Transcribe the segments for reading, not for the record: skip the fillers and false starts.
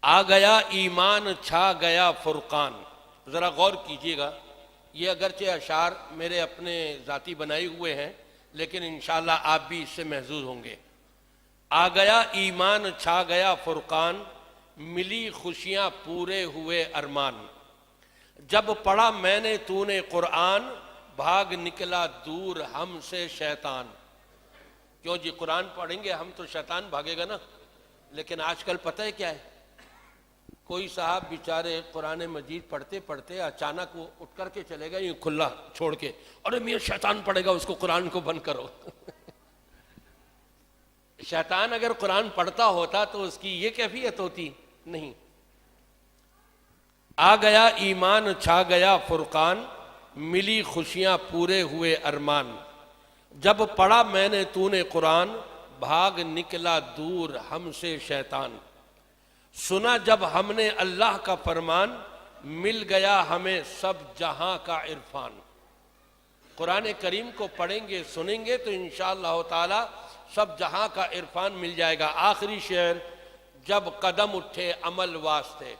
آ گیا ایمان چھا گیا فرقان. ذرا غور کیجئے گا، یہ اگرچہ اشعار میرے اپنے ذاتی بنائے ہوئے ہیں لیکن انشاءاللہ آپ بھی اس سے محظوظ ہوں گے. آ گیا ایمان چھا گیا فرقان، ملی خوشیاں پورے ہوئے ارمان. جب پڑھا میں نے تو نے قرآن، بھاگ نکلا دور ہم سے شیطان. کیوں جی، قرآن پڑھیں گے ہم تو شیطان بھاگے گا نا. لیکن آج کل پتہ ہے کیا ہے، کوئی صاحب بیچارے قرآن مجید پڑھتے پڑھتے اچانک وہ اٹھ کر کے چلے گئے، یہ کھلا چھوڑ کے، ارے میاں شیطان پڑھے گا، اس کو قرآن کو بند کرو. شیطان اگر قرآن پڑھتا ہوتا تو اس کی یہ کیفیت ہوتی نہیں. آ گیا ایمان چھا گیا فرقان، ملی خوشیاں پورے ہوئے ارمان. جب پڑھا میں نے تو نے قرآن، بھاگ نکلا دور ہم سے شیطان. سنا جب ہم نے اللہ کا فرمان، مل گیا ہمیں سب جہاں کا عرفان. قرآن کریم کو پڑھیں گے سنیں گے تو انشاءاللہ تعالی سب جہاں کا عرفان مل جائے گا. آخری شعر، جب قدم اٹھے عمل واسطے.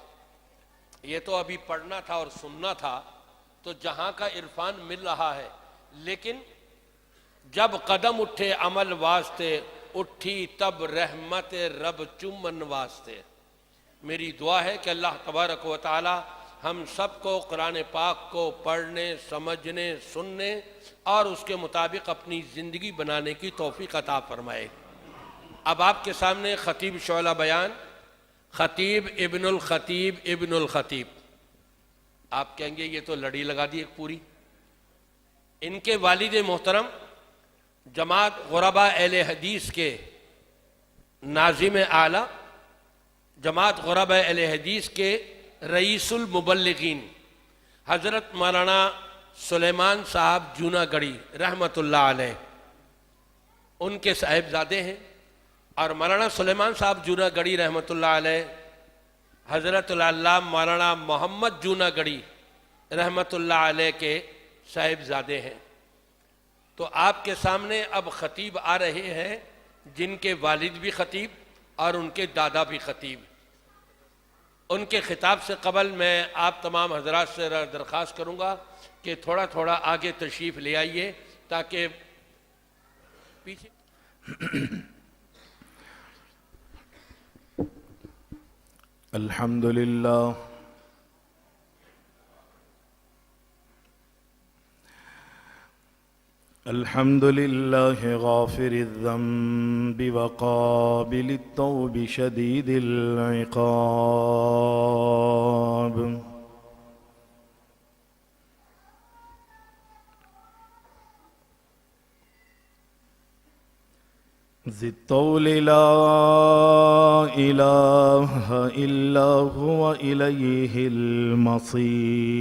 یہ تو ابھی پڑھنا تھا اور سننا تھا تو جہاں کا عرفان مل رہا ہے، لیکن جب قدم اٹھے عمل واسطے، اٹھی تب رحمت رب چومن واسطے. میری دعا ہے کہ اللہ تبارک و تعالی ہم سب کو قرآن پاک کو پڑھنے، سمجھنے، سننے اور اس کے مطابق اپنی زندگی بنانے کی توفیق عطا فرمائے. اب آپ کے سامنے خطیب شعلہ بیان، خطیب ابن الخطیب ابن الخطیب. آپ کہیں گے یہ تو لڑی لگا دی ایک پوری. ان کے والد محترم جماعت غرباء اہل حدیث کے ناظم اعلیٰ، جماعت غرباء اہل حدیث کے رئیس المبلغین حضرت مولانا سلیمان صاحب جونا گڑھی رحمۃ اللہ علیہ، ان کے صاحبزادے ہیں. اور مولانا سلیمان صاحب جونا گڑھی رحمۃ اللہ علیہ حضرت اللہ مولانا محمد جونا گڑھی رحمۃ اللہ علیہ کے صاحبزادے ہیں. تو آپ کے سامنے اب خطیب آ رہے ہیں جن کے والد بھی خطیب اور ان کے دادا بھی خطیب. ان کے خطاب سے قبل میں آپ تمام حضرات سے درخواست کروں گا کہ تھوڑا تھوڑا آگے تشریف لے آئیے تاکہ پیچھے الحمد للہ الحمد للہ غافر الذنب وقابل التوب شدید العقاب ذی الطول لا الہ الا هو الیہ المصیر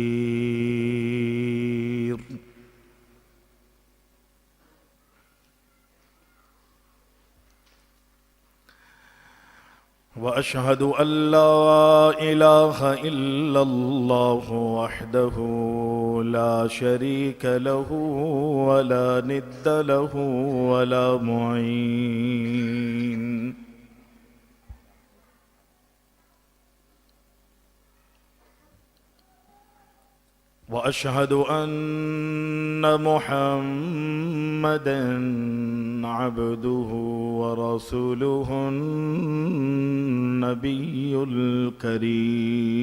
وأشهد أن لا إله إلا الله وحده لا شريك له ولا ند له ولا معين وأشهد أن محمدًا عبده ورسوله النبي الكريم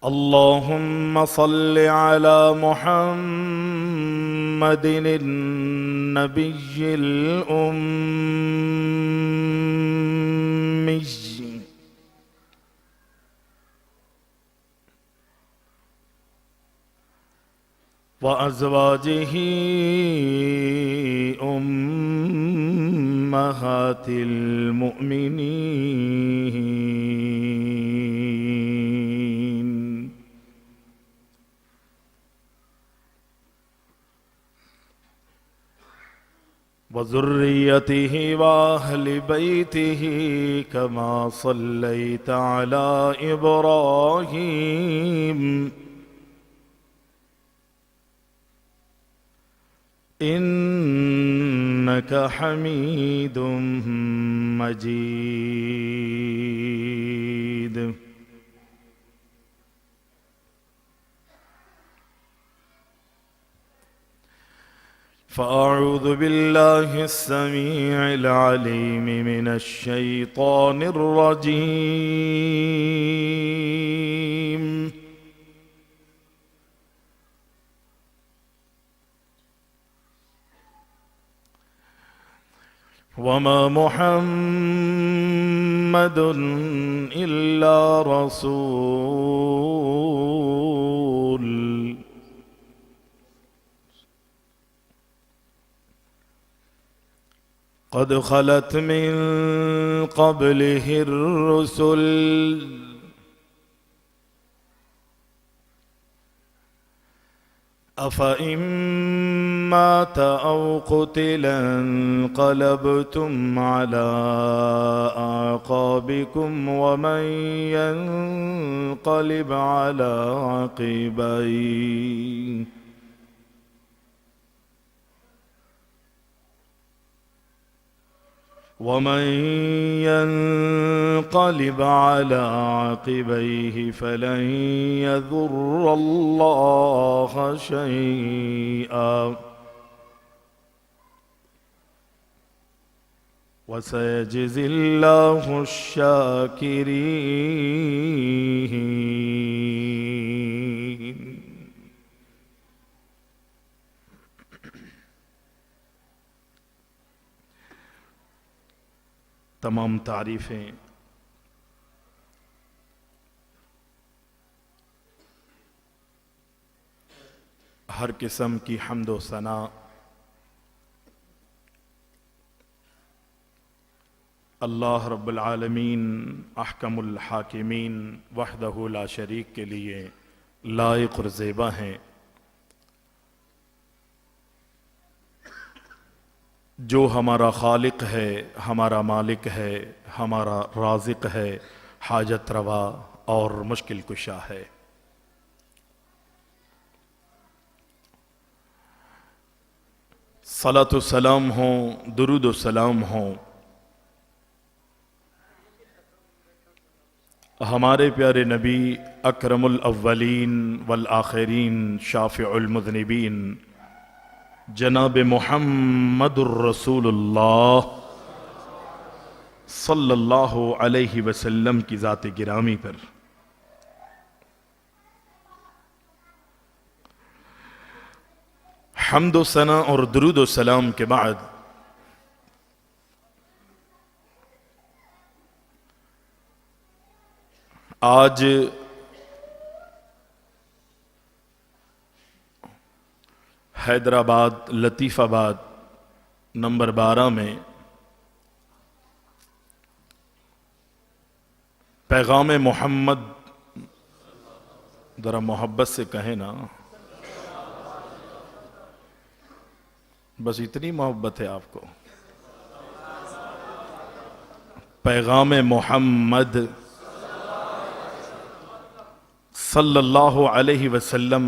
اللهم صل على محمد النبي الأمي وأزواجه أمهات المؤمنين وذريته وأهل بيته كما صليت على إبراهيم إنك حميد مجيد. فأعوذ بالله السميع العليم من الشيطان الرجيم. وما محمد إلا رسول قد خلت من قبله الرسل أفإن مات أو قتل انقلبتم على أعقابكم ومن ينقلب على عقبيه فلن يضر الله شيئا وسيجزي الله الشاكرين. تمام تعریفیں ہر قسم کی حمد و ثنا اللہ رب العالمین احکم الحاکمین وحدہ لا شریک کے لیے لائق اور زیبا ہیں، جو ہمارا خالق ہے، ہمارا مالک ہے، ہمارا رازق ہے، حاجت روا اور مشکل کشا ہے۔ صلاۃ و سلام ہوں، درود و سلام ہوں ہمارے پیارے نبی اکرم الاولین والآخرین شافع المذنبین جناب محمد الرسول اللہ صلی اللہ علیہ وسلم کی ذات گرامی پر۔ حمد و ثنا اور درود و سلام کے بعد آج حیدرآباد لطیف آباد نمبر 12 میں پیغام محمد، ذرا محبت سے کہیں نا، بس اتنی محبت ہے آپ کو، پیغام محمد صلی اللہ علیہ وسلم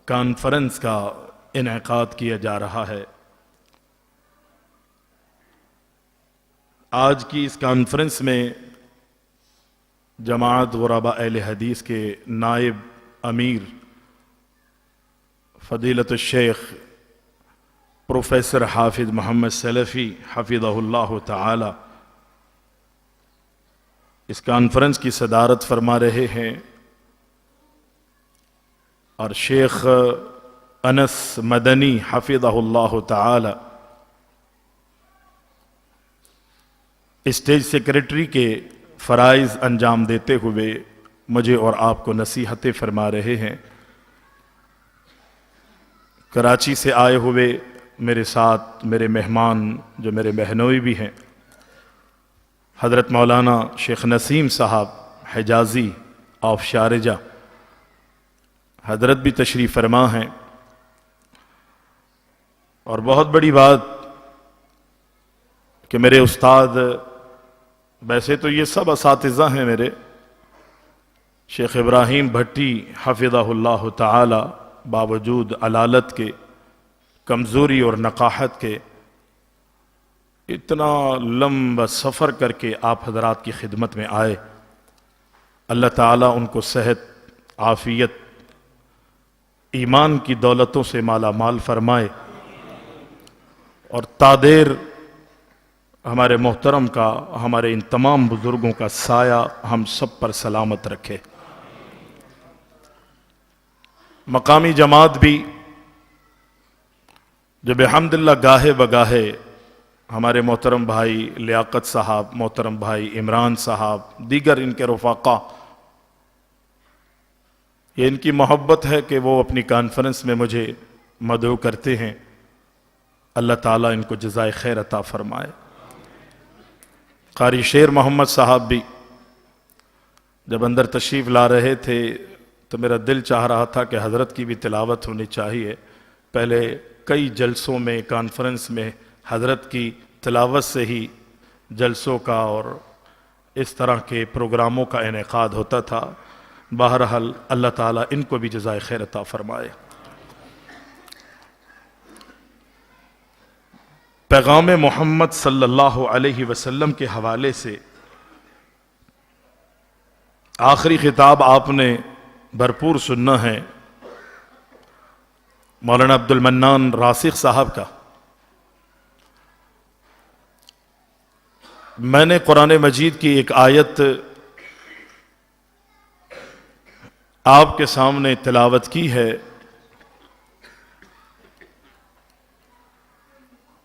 کانفرنس کا انعقاد کیا جا رہا ہے۔ آج کی اس کانفرنس میں جماعت غرباء اہل حدیث کے نائب امیر فضیلت الشیخ پروفیسر حافظ محمد سلفی حفظہ اللہ تعالی اس کانفرنس کی صدارت فرما رہے ہیں، اور شیخ انس مدنی حفظہ اللہ تعالی اسٹیج سیکریٹری کے فرائض انجام دیتے ہوئے مجھے اور آپ کو نصیحتیں فرما رہے ہیں۔ کراچی سے آئے ہوئے میرے ساتھ میرے مہمان جو میرے بہنوئی بھی ہیں، حضرت مولانا شیخ نسیم صاحب حجازی آف شارجہ، حضرت بھی تشریف فرما ہیں۔ اور بہت بڑی بات کہ میرے استاد، ویسے تو یہ سب اساتذہ ہیں میرے، شیخ ابراہیم بھٹی حفظہ اللہ تعالی باوجود علالت کے کمزوری اور نقاہت کے اتنا لمبا سفر کر کے آپ حضرات کی خدمت میں آئے. اللہ تعالیٰ ان کو صحت، عافیت، ایمان کی دولتوں سے مالا مال فرمائے اور تادیر ہمارے محترم کا، ہمارے ان تمام بزرگوں کا سایہ ہم سب پر سلامت رکھے. مقامی جماعت بھی جو بحمدللہ گاہے بگاہے ہمارے محترم بھائی لیاقت صاحب، محترم بھائی عمران صاحب، دیگر ان کے رفاقہ، یہ ان کی محبت ہے کہ وہ اپنی کانفرنس میں مجھے مدعو کرتے ہیں. اللہ تعالیٰ ان کو جزائے خیر عطا فرمائے. قاری شیر محمد صاحب بھی جب اندر تشریف لا رہے تھے تو میرا دل چاہ رہا تھا کہ حضرت کی بھی تلاوت ہونی چاہیے. پہلے کئی جلسوں میں، کانفرنس میں حضرت کی تلاوت سے ہی جلسوں کا اور اس طرح کے پروگراموں کا انعقاد ہوتا تھا. بہرحال اللہ تعالیٰ ان کو بھی جزائے خیر عطا فرمائے. پیغام محمد صلی اللہ علیہ وسلم کے حوالے سے آخری خطاب آپ نے بھرپور سننا ہے مولانا عبد المنان راسخ صاحب کا. میں نے قرآن مجید کی ایک آیت آپ کے سامنے تلاوت کی ہے.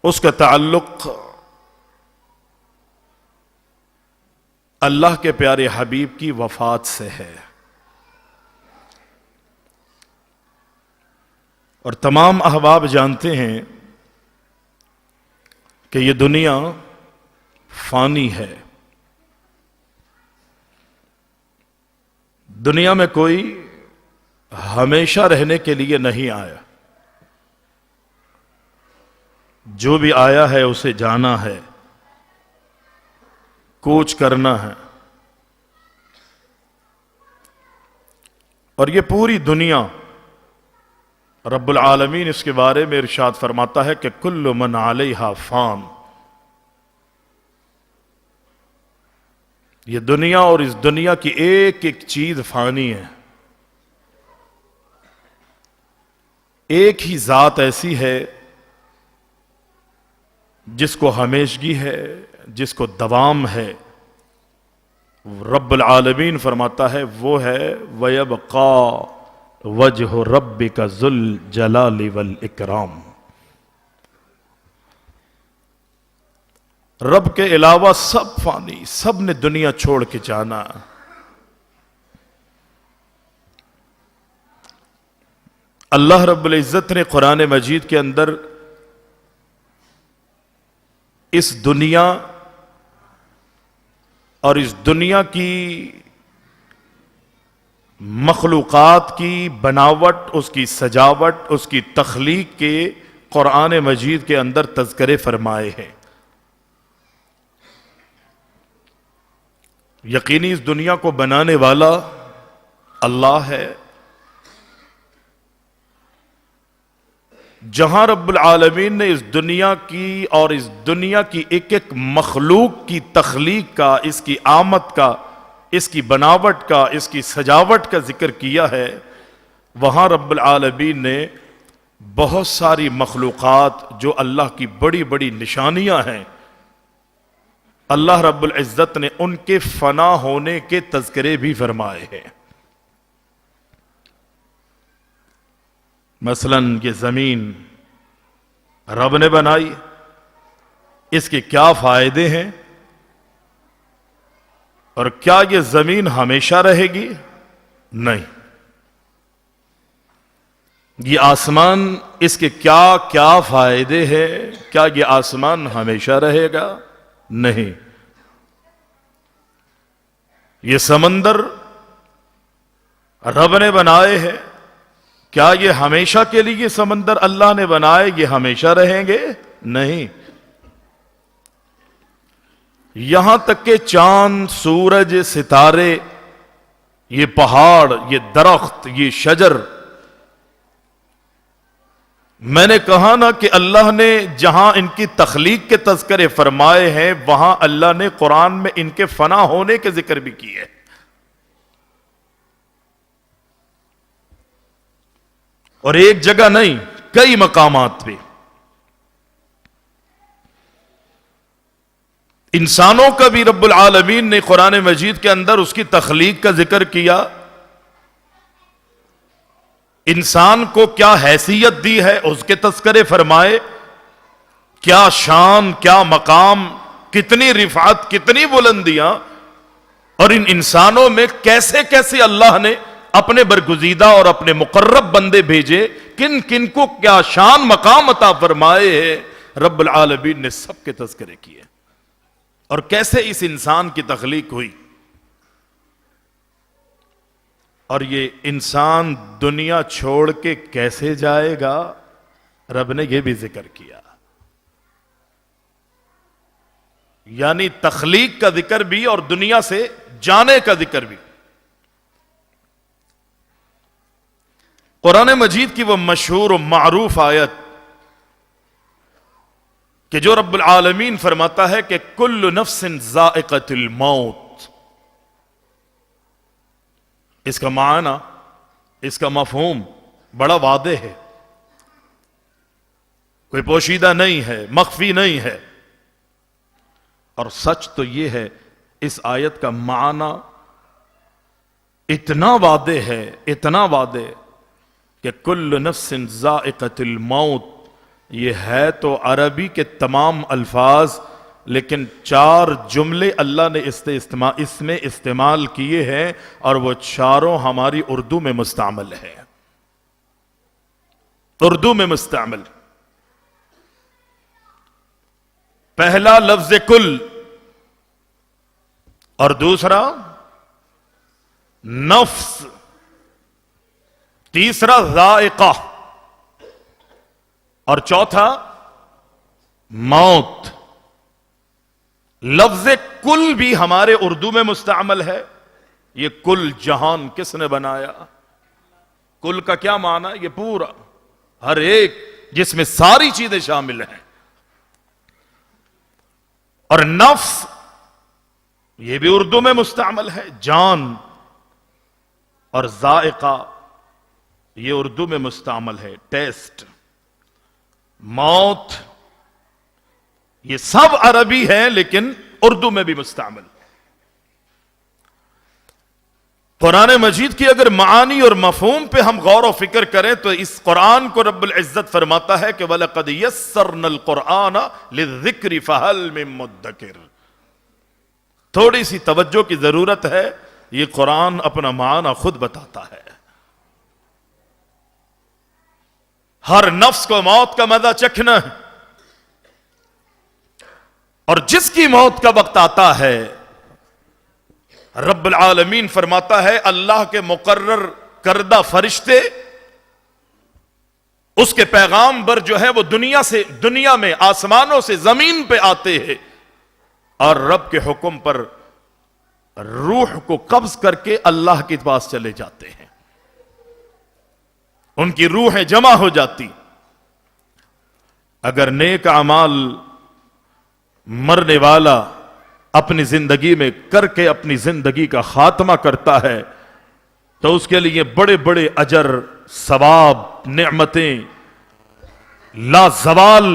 اس کا تعلق اللہ کے پیارے حبیب کی وفات سے ہے اور تمام احباب جانتے ہیں کہ یہ دنیا فانی ہے. دنیا میں کوئی ہمیشہ رہنے کے لیے نہیں آیا. جو بھی آیا ہے اسے جانا ہے، کوچ کرنا ہے. اور یہ پوری دنیا رب العالمین اس کے بارے میں ارشاد فرماتا ہے کہ کل من علیہا فان. یہ دنیا اور اس دنیا کی ایک ایک چیز فانی ہے. ایک ہی ذات ایسی ہے جس کو ہمیشگی ہے، جس کو دوام ہے. رب العالمین فرماتا ہے وہ ہے وَيَبْقَى وَجْهُ رَبِّكَ ذُو الْجَلَالِ وَالْإِكْرَامِ. رب کے علاوہ سب فانی، سب نے دنیا چھوڑ کے جانا. اللہ رب العزت نے قرآن مجید کے اندر اس دنیا اور اس دنیا کی مخلوقات کی بناوٹ، اس کی سجاوٹ، اس کی تخلیق کے قرآن مجید کے اندر تذکرے فرمائے ہیں. یقینی اس دنیا کو بنانے والا اللہ ہے. جہاں رب العالمین نے اس دنیا کی اور اس دنیا کی ایک ایک مخلوق کی تخلیق کا، اس کی آمد کا، اس کی بناوٹ کا، اس کی سجاوٹ کا ذکر کیا ہے، وہاں رب العالمین نے بہت ساری مخلوقات جو اللہ کی بڑی بڑی نشانیاں ہیں، اللہ رب العزت نے ان کے فنا ہونے کے تذکرے بھی فرمائے ہیں. مثلا یہ زمین رب نے بنائی، اس کے کیا فائدے ہیں اور کیا یہ زمین ہمیشہ رہے گی؟ نہیں. یہ آسمان، اس کے کیا کیا فائدے ہیں؟ کیا یہ آسمان ہمیشہ رہے گا؟ نہیں. یہ سمندر رب نے بنائے ہیں، کیا یہ ہمیشہ کے لیے سمندر اللہ نے بنائے یہ ہمیشہ رہیں گے؟ نہیں. یہاں تک کہ چاند، سورج، ستارے، یہ پہاڑ، یہ درخت، یہ شجر، میں نے کہا نا کہ اللہ نے جہاں ان کی تخلیق کے تذکرے فرمائے ہیں وہاں اللہ نے قرآن میں ان کے فنا ہونے کے ذکر بھی کیے. اور ایک جگہ نہیں، کئی مقامات پہ. انسانوں کا بھی رب العالمین نے قرآن مجید کے اندر اس کی تخلیق کا ذکر کیا. انسان کو کیا حیثیت دی ہے اس کے تذکرے فرمائے، کیا شان، کیا مقام، کتنی رفعت، کتنی بلندیاں، اور ان انسانوں میں کیسے کیسے اللہ نے اپنے برگزیدہ اور اپنے مقرب بندے بھیجے، کن کن کو کیا شان مقام عطا فرمائے ہیں، رب العالمین نے سب کے تذکرے کیے. اور کیسے اس انسان کی تخلیق ہوئی، اور یہ انسان دنیا چھوڑ کے کیسے جائے گا، رب نے یہ بھی ذکر کیا. یعنی تخلیق کا ذکر بھی اور دنیا سے جانے کا ذکر بھی. قرآن مجید کی وہ مشہور و معروف آیت کہ جو رب العالمین فرماتا ہے کہ کل نفس ذائقۃ الموت. اس کا معنی، اس کا مفہوم بڑا واضح ہے، کوئی پوشیدہ نہیں ہے، مخفی نہیں ہے. اور سچ تو یہ ہے اس آیت کا معنی اتنا واضح ہے، اتنا واضح کہ کل نفس ذائقۃ الموت، یہ ہے تو عربی کے تمام الفاظ، لیکن 4 جملے اللہ نے اس میں استعمال کیے ہیں اور وہ چاروں ہماری اردو میں مستعمل ہے. اردو میں مستعمل. پہلا لفظ کل، اور دوسرا نفس، تیسرا ذائقہ، اور چوتھا موت. لفظ کل بھی ہمارے اردو میں مستعمل ہے. یہ کل جہان کس نے بنایا؟ کل کا کیا معنی؟ یہ پورا، ہر ایک، جس میں ساری چیزیں شامل ہیں. اور نفس یہ بھی اردو میں مستعمل ہے، جان. اور ذائقہ یہ اردو میں مستعمل ہے، ٹیسٹ. موت یہ سب عربی ہے لیکن اردو میں بھی مستعمل. قرآن مجید کی اگر معانی اور مفہوم پہ ہم غور و فکر کریں تو اس قرآن کو رب العزت فرماتا ہے کہ وَلَقَدْ يَسَّرْنَا الْقُرْآنَ لِلذِّكْرِ فَهَلْ مِن مُدَّكِرٍ. تھوڑی سی توجہ کی ضرورت ہے، یہ قرآن اپنا معنی خود بتاتا ہے. ہر نفس کو موت کا مزہ چکھنا ہے، اور جس کی موت کا وقت آتا ہے رب العالمین فرماتا ہے اللہ کے مقرر کردہ فرشتے اس کے پیغام بر جو ہے وہ دنیا میں آسمانوں سے زمین پہ آتے ہیں اور رب کے حکم پر روح کو قبض کر کے اللہ کے پاس چلے جاتے ہیں. ان کی روحیں جمع ہو جاتی. اگر نیک اعمال مرنے والا اپنی زندگی میں کر کے اپنی زندگی کا خاتمہ کرتا ہے تو اس کے لیے بڑے بڑے اجر، ثواب، نعمتیں لا زوال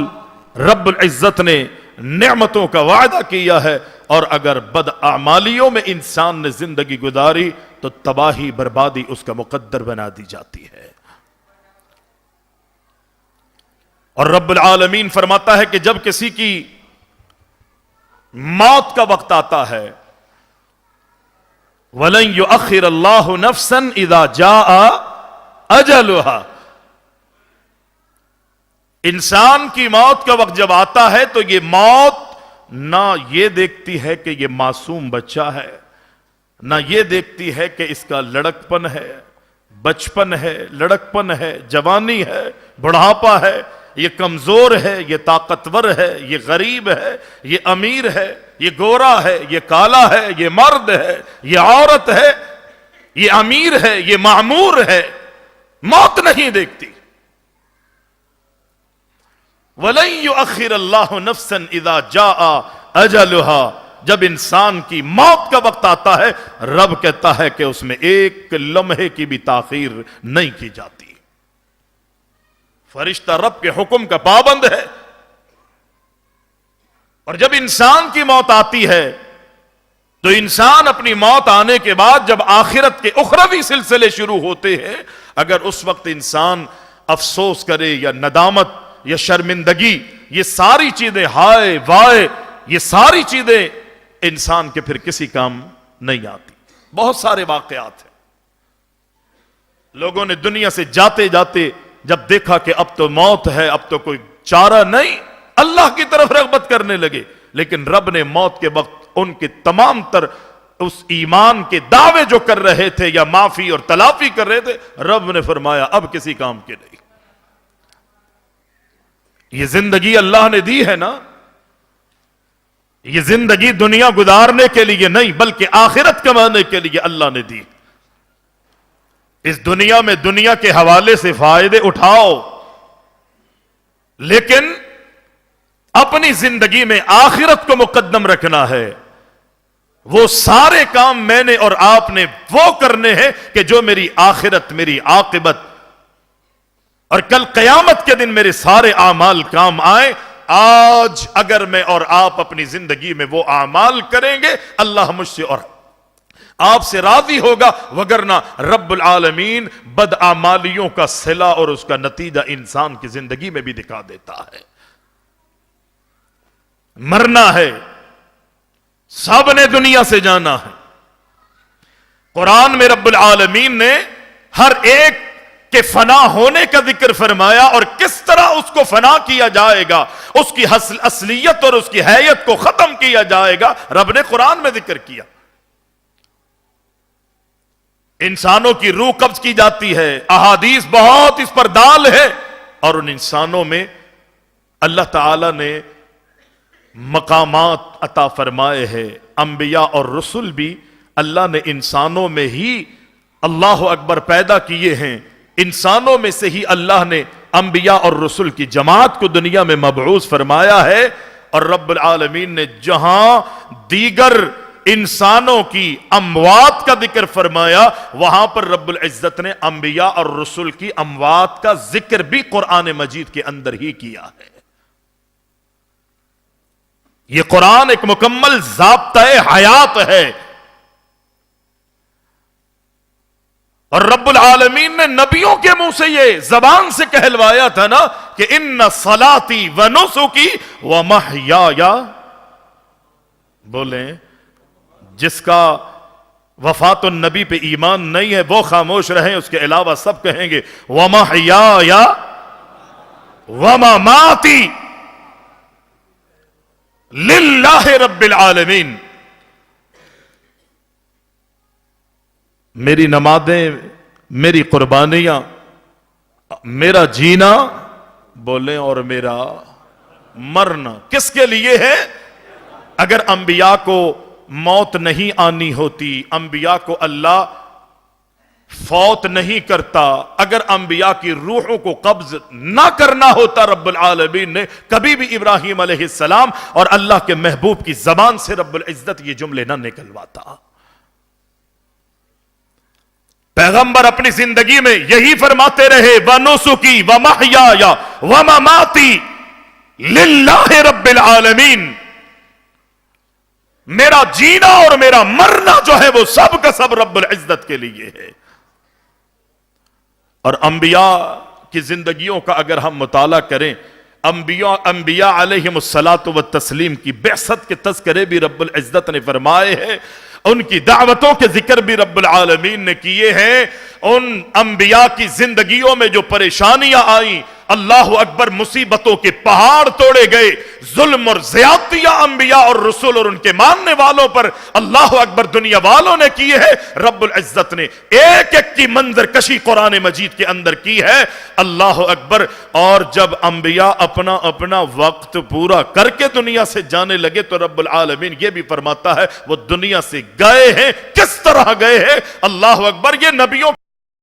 رب العزت نے نعمتوں کا وعدہ کیا ہے. اور اگر بد اعمالیوں میں انسان نے زندگی گزاری تو تباہی بربادی اس کا مقدر بنا دی جاتی ہے. اور رب العالمین فرماتا ہے کہ جب کسی کی موت کا وقت آتا ہے وَلَن يُؤَخِّرَ اللَّهُ نَفْسًا إِذَا جَاءَ أَجَلُهَا. انسان کی موت کا وقت جب آتا ہے تو یہ موت نہ یہ دیکھتی ہے کہ یہ معصوم بچہ ہے، نہ یہ دیکھتی ہے کہ اس کا لڑکپن ہے، بچپن ہے، لڑکپن ہے، جوانی ہے، بڑھاپا ہے، یہ کمزور ہے، یہ طاقتور ہے، یہ غریب ہے، یہ امیر ہے، یہ گورا ہے، یہ کالا ہے، یہ مرد ہے، یہ عورت ہے، یہ امیر ہے، یہ معمور ہے. موت نہیں دیکھتی. وَلَن يُؤَخِّرَ اللَّهُ نَفْسًا إِذَا جَاءَ أَجَلُهَا، جب انسان کی موت کا وقت آتا ہے رب کہتا ہے کہ اس میں ایک لمحے کی بھی تاخیر نہیں کی جاتی۔ فرشتہ رب کے حکم کا پابند ہے، اور جب انسان کی موت آتی ہے تو انسان اپنی موت آنے کے بعد جب آخرت کے اخروی سلسلے شروع ہوتے ہیں، اگر اس وقت انسان افسوس کرے یا ندامت یا شرمندگی، یہ ساری چیزیں ہائے وائے، یہ ساری چیزیں انسان کے پھر کسی کام نہیں آتی۔ بہت سارے واقعات ہیں، لوگوں نے دنیا سے جاتے جاتے جب دیکھا کہ اب تو موت ہے، اب تو کوئی چارہ نہیں، اللہ کی طرف رغبت کرنے لگے، لیکن رب نے موت کے وقت ان کے تمام تر اس ایمان کے دعوے جو کر رہے تھے یا معافی اور تلافی کر رہے تھے، رب نے فرمایا اب کسی کام کے نہیں۔ یہ زندگی اللہ نے دی ہے نا، یہ زندگی دنیا گزارنے کے لیے نہیں بلکہ آخرت کمانے کے لیے اللہ نے دی۔ اس دنیا میں دنیا کے حوالے سے فائدے اٹھاؤ، لیکن اپنی زندگی میں آخرت کو مقدم رکھنا ہے۔ وہ سارے کام میں نے اور آپ نے وہ کرنے ہیں کہ جو میری آخرت، میری عاقبت اور کل قیامت کے دن میرے سارے اعمال کام آئیں۔ آج اگر میں اور آپ اپنی زندگی میں وہ اعمال کریں گے اللہ مجھ سے اور آپ سے راضی ہوگا، وگرنہ رب العالمین بدعمالیوں کا صلہ اور اس کا نتیجہ انسان کی زندگی میں بھی دکھا دیتا ہے۔ مرنا ہے، سب نے دنیا سے جانا ہے۔ قرآن میں رب العالمین نے ہر ایک کے فنا ہونے کا ذکر فرمایا اور کس طرح اس کو فنا کیا جائے گا، اس کی اصلیت اور اس کی حیت کو ختم کیا جائے گا، رب نے قرآن میں ذکر کیا۔ انسانوں کی روح قبض کی جاتی ہے، احادیث بہت اس پر دال ہے، اور ان انسانوں میں اللہ تعالی نے مقامات عطا فرمائے ہیں۔ انبیاء اور رسول بھی اللہ نے انسانوں میں ہی اللہ اکبر پیدا کیے ہیں، انسانوں میں سے ہی اللہ نے انبیاء اور رسول کی جماعت کو دنیا میں مبعوث فرمایا ہے، اور رب العالمین نے جہاں دیگر انسانوں کی اموات کا ذکر فرمایا وہاں پر رب العزت نے انبیاء اور رسول کی اموات کا ذکر بھی قرآن مجید کے اندر ہی کیا ہے۔ یہ قرآن ایک مکمل ضابطہ حیات ہے، اور رب العالمین نے نبیوں کے منہ سے یہ زبان سے کہلوایا تھا نا کہ ان صلاتی و نسکی و محیایا، بولیں جس کا وفات النبی پہ ایمان نہیں ہے وہ خاموش رہیں، اس کے علاوہ سب کہیں گے وَمَحْيَايَ وَمَمَاتِي لِلَّهِ رَبِّ الْعَالَمِينَ۔ میری نمازیں، میری قربانیاں، میرا جینا، بولیں، اور میرا مرنا کس کے لیے ہے؟ اگر انبیاء کو موت نہیں آنی ہوتی، انبیاء کو اللہ فوت نہیں کرتا، اگر انبیاء کی روحوں کو قبض نہ کرنا ہوتا رب العالمین نے کبھی بھی ابراہیم علیہ السلام اور اللہ کے محبوب کی زبان سے رب العزت یہ جملے نہ نکلواتا۔ پیغمبر اپنی زندگی میں یہی فرماتے رہے وَنُسُكِي وَمَحْيَايَ وَمَمَاتِي لِلَّهِ رَبِّ الْعَالَمِينَ، میرا جینا اور میرا مرنا جو ہے وہ سب کا سب رب العزت کے لیے ہے۔ اور انبیاء کی زندگیوں کا اگر ہم مطالعہ کریں، انبیاء علیہم الصلاۃ والتسلیم کی بعثت کے تذکرے بھی رب العزت نے فرمائے ہیں، ان کی دعوتوں کے ذکر بھی رب العالمین نے کیے ہیں۔ ان انبیاء کی زندگیوں میں جو پریشانیاں آئیں، اللہ اکبر، مصیبتوں کے پہاڑ توڑے گئے، ظلم اور زیادتیاں انبیاء اور رسول اور ان کے ماننے والوں پر اللہ اکبر دنیا والوں نے کیے ہیں، رب العزت نے ایک ایک کی منظر کشی قرآن مجید کے اندر کی ہے، اللہ اکبر۔ اور جب انبیاء اپنا اپنا وقت پورا کر کے دنیا سے جانے لگے تو رب العالمین یہ بھی فرماتا ہے وہ دنیا سے گئے ہیں، کس طرح گئے ہیں، اللہ اکبر۔ یہ نبیوں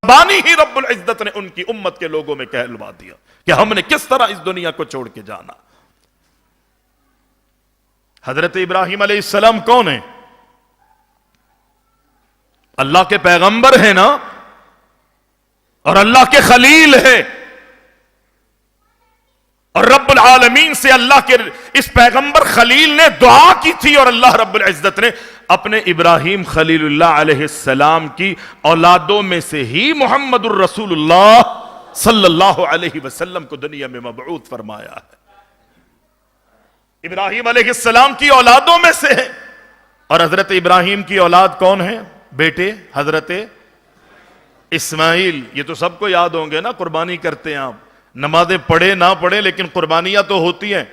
بانی ہی رب العزت نے ان کی امت کے لوگوں میں کہلوا دیا کہ ہم نے کس طرح اس دنیا کو چھوڑ کے جانا۔ حضرت ابراہیم علیہ السلام کون ہیں؟ اللہ کے پیغمبر ہیں نا، اور اللہ کے خلیل ہے، اور رب العالمین سے اللہ کے اس پیغمبر خلیل نے دعا کی تھی، اور اللہ رب العزت نے اپنے ابراہیم خلیل اللہ علیہ السلام کی اولادوں میں سے ہی محمد الرسول اللہ صلی اللہ علیہ وسلم کو دنیا میں مبعوث فرمایا ہے۔ ابراہیم علیہ السلام کی اولادوں میں سے ہے، اور حضرت ابراہیم کی اولاد کون ہے؟ بیٹے حضرت اسماعیل۔ یہ تو سب کو یاد ہوں گے نا، قربانی کرتے ہیں آپ، نمازیں پڑھے نہ پڑھے لیکن قربانیاں تو ہوتی ہیں۔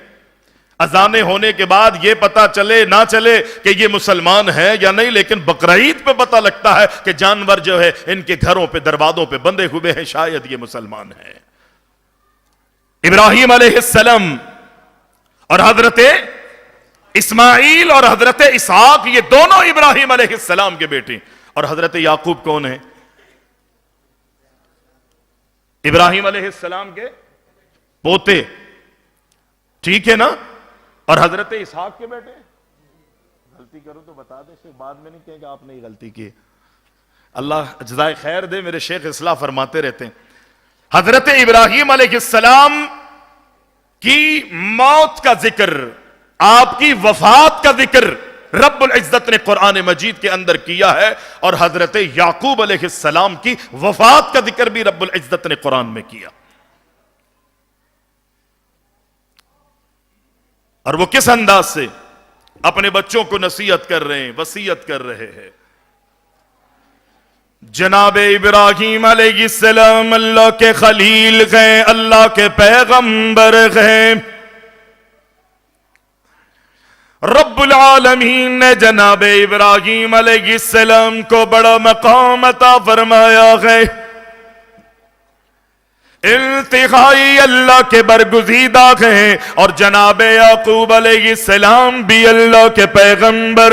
اذانیں ہونے کے بعد یہ پتا چلے نہ چلے کہ یہ مسلمان ہے یا نہیں، لیکن بقرعید پہ پتا لگتا ہے کہ جانور جو ہے ان کے گھروں پہ دروازوں پہ بندھے ہوئے ہیں، شاید یہ مسلمان ہے۔ ابراہیم علیہ السلام اور حضرت اسماعیل اور حضرت اسحاق، یہ دونوں ابراہیم علیہ السلام کے بیٹے، اور حضرت یعقوب کون ہیں؟ ابراہیم علیہ السلام کے پوتے، ٹھیک ہے نا، اور حضرت اسحاق کے بیٹے۔ غلطی کرو تو بتا دے، صرف بعد میں نہیں کہیں کہ آپ نے غلطی کی۔ اللہ جزائے خیر دے، میرے شیخ اصلاح فرماتے رہتے ہیں حضرت ابراہیم علیہ السلام کی موت کا ذکر، آپ کی وفات کا ذکر رب العزت نے قرآن مجید کے اندر کیا ہے، اور حضرت یعقوب علیہ السلام کی وفات کا ذکر بھی رب العزت نے قرآن میں کیا۔ اور وہ کس انداز سے اپنے بچوں کو نصیحت کر رہے ہیں، وصیت کر رہے ہیں۔ جناب ابراہیم علیہ السلام اللہ کے خلیل ہیں، اللہ کے پیغمبر ہیں۔ رب العالمین نے جناب ابراہیم علیہ السلام کو بڑا مقام عطا فرمایا ہے، انتہائی اللہ کے برگزیدہ ہیں، اور جناب یعقوب علیہ السلام بھی اللہ کے پیغمبر،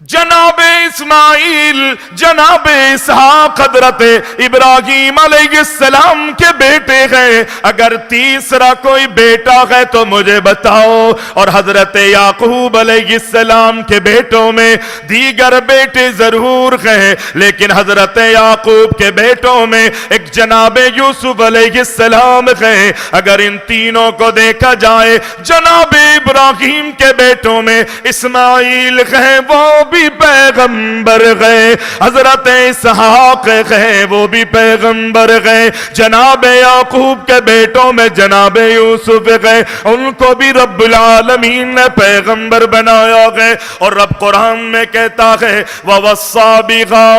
جناب اسماعیل، جناب اسحاق حضرت ابراہیم علیہ السلام کے بیٹے ہیں۔ اگر تیسرا کوئی بیٹا ہے تو مجھے بتاؤ۔ اور حضرت یعقوب علیہ السلام کے بیٹوں میں دیگر بیٹے ضرور ہیں، لیکن حضرت یعقوب کے بیٹوں میں ایک جناب یوسف علیہ السلام ہیں۔ اگر ان تینوں کو دیکھا جائے، جناب ابراہیم کے بیٹوں میں اسماعیل ہیں، وہ بھی پیغمبر گئے، حضرت اسحاق گئے، وہ بھی پیغمبر گئے، جناب یعقوب کے بیٹوں میں جناب یوسف گئے، ان کو بھی رب العالمین نے پیغمبر بنایا گئے۔ اور رب قرآن میں کہتا ہے وَوَصَّى بِهَا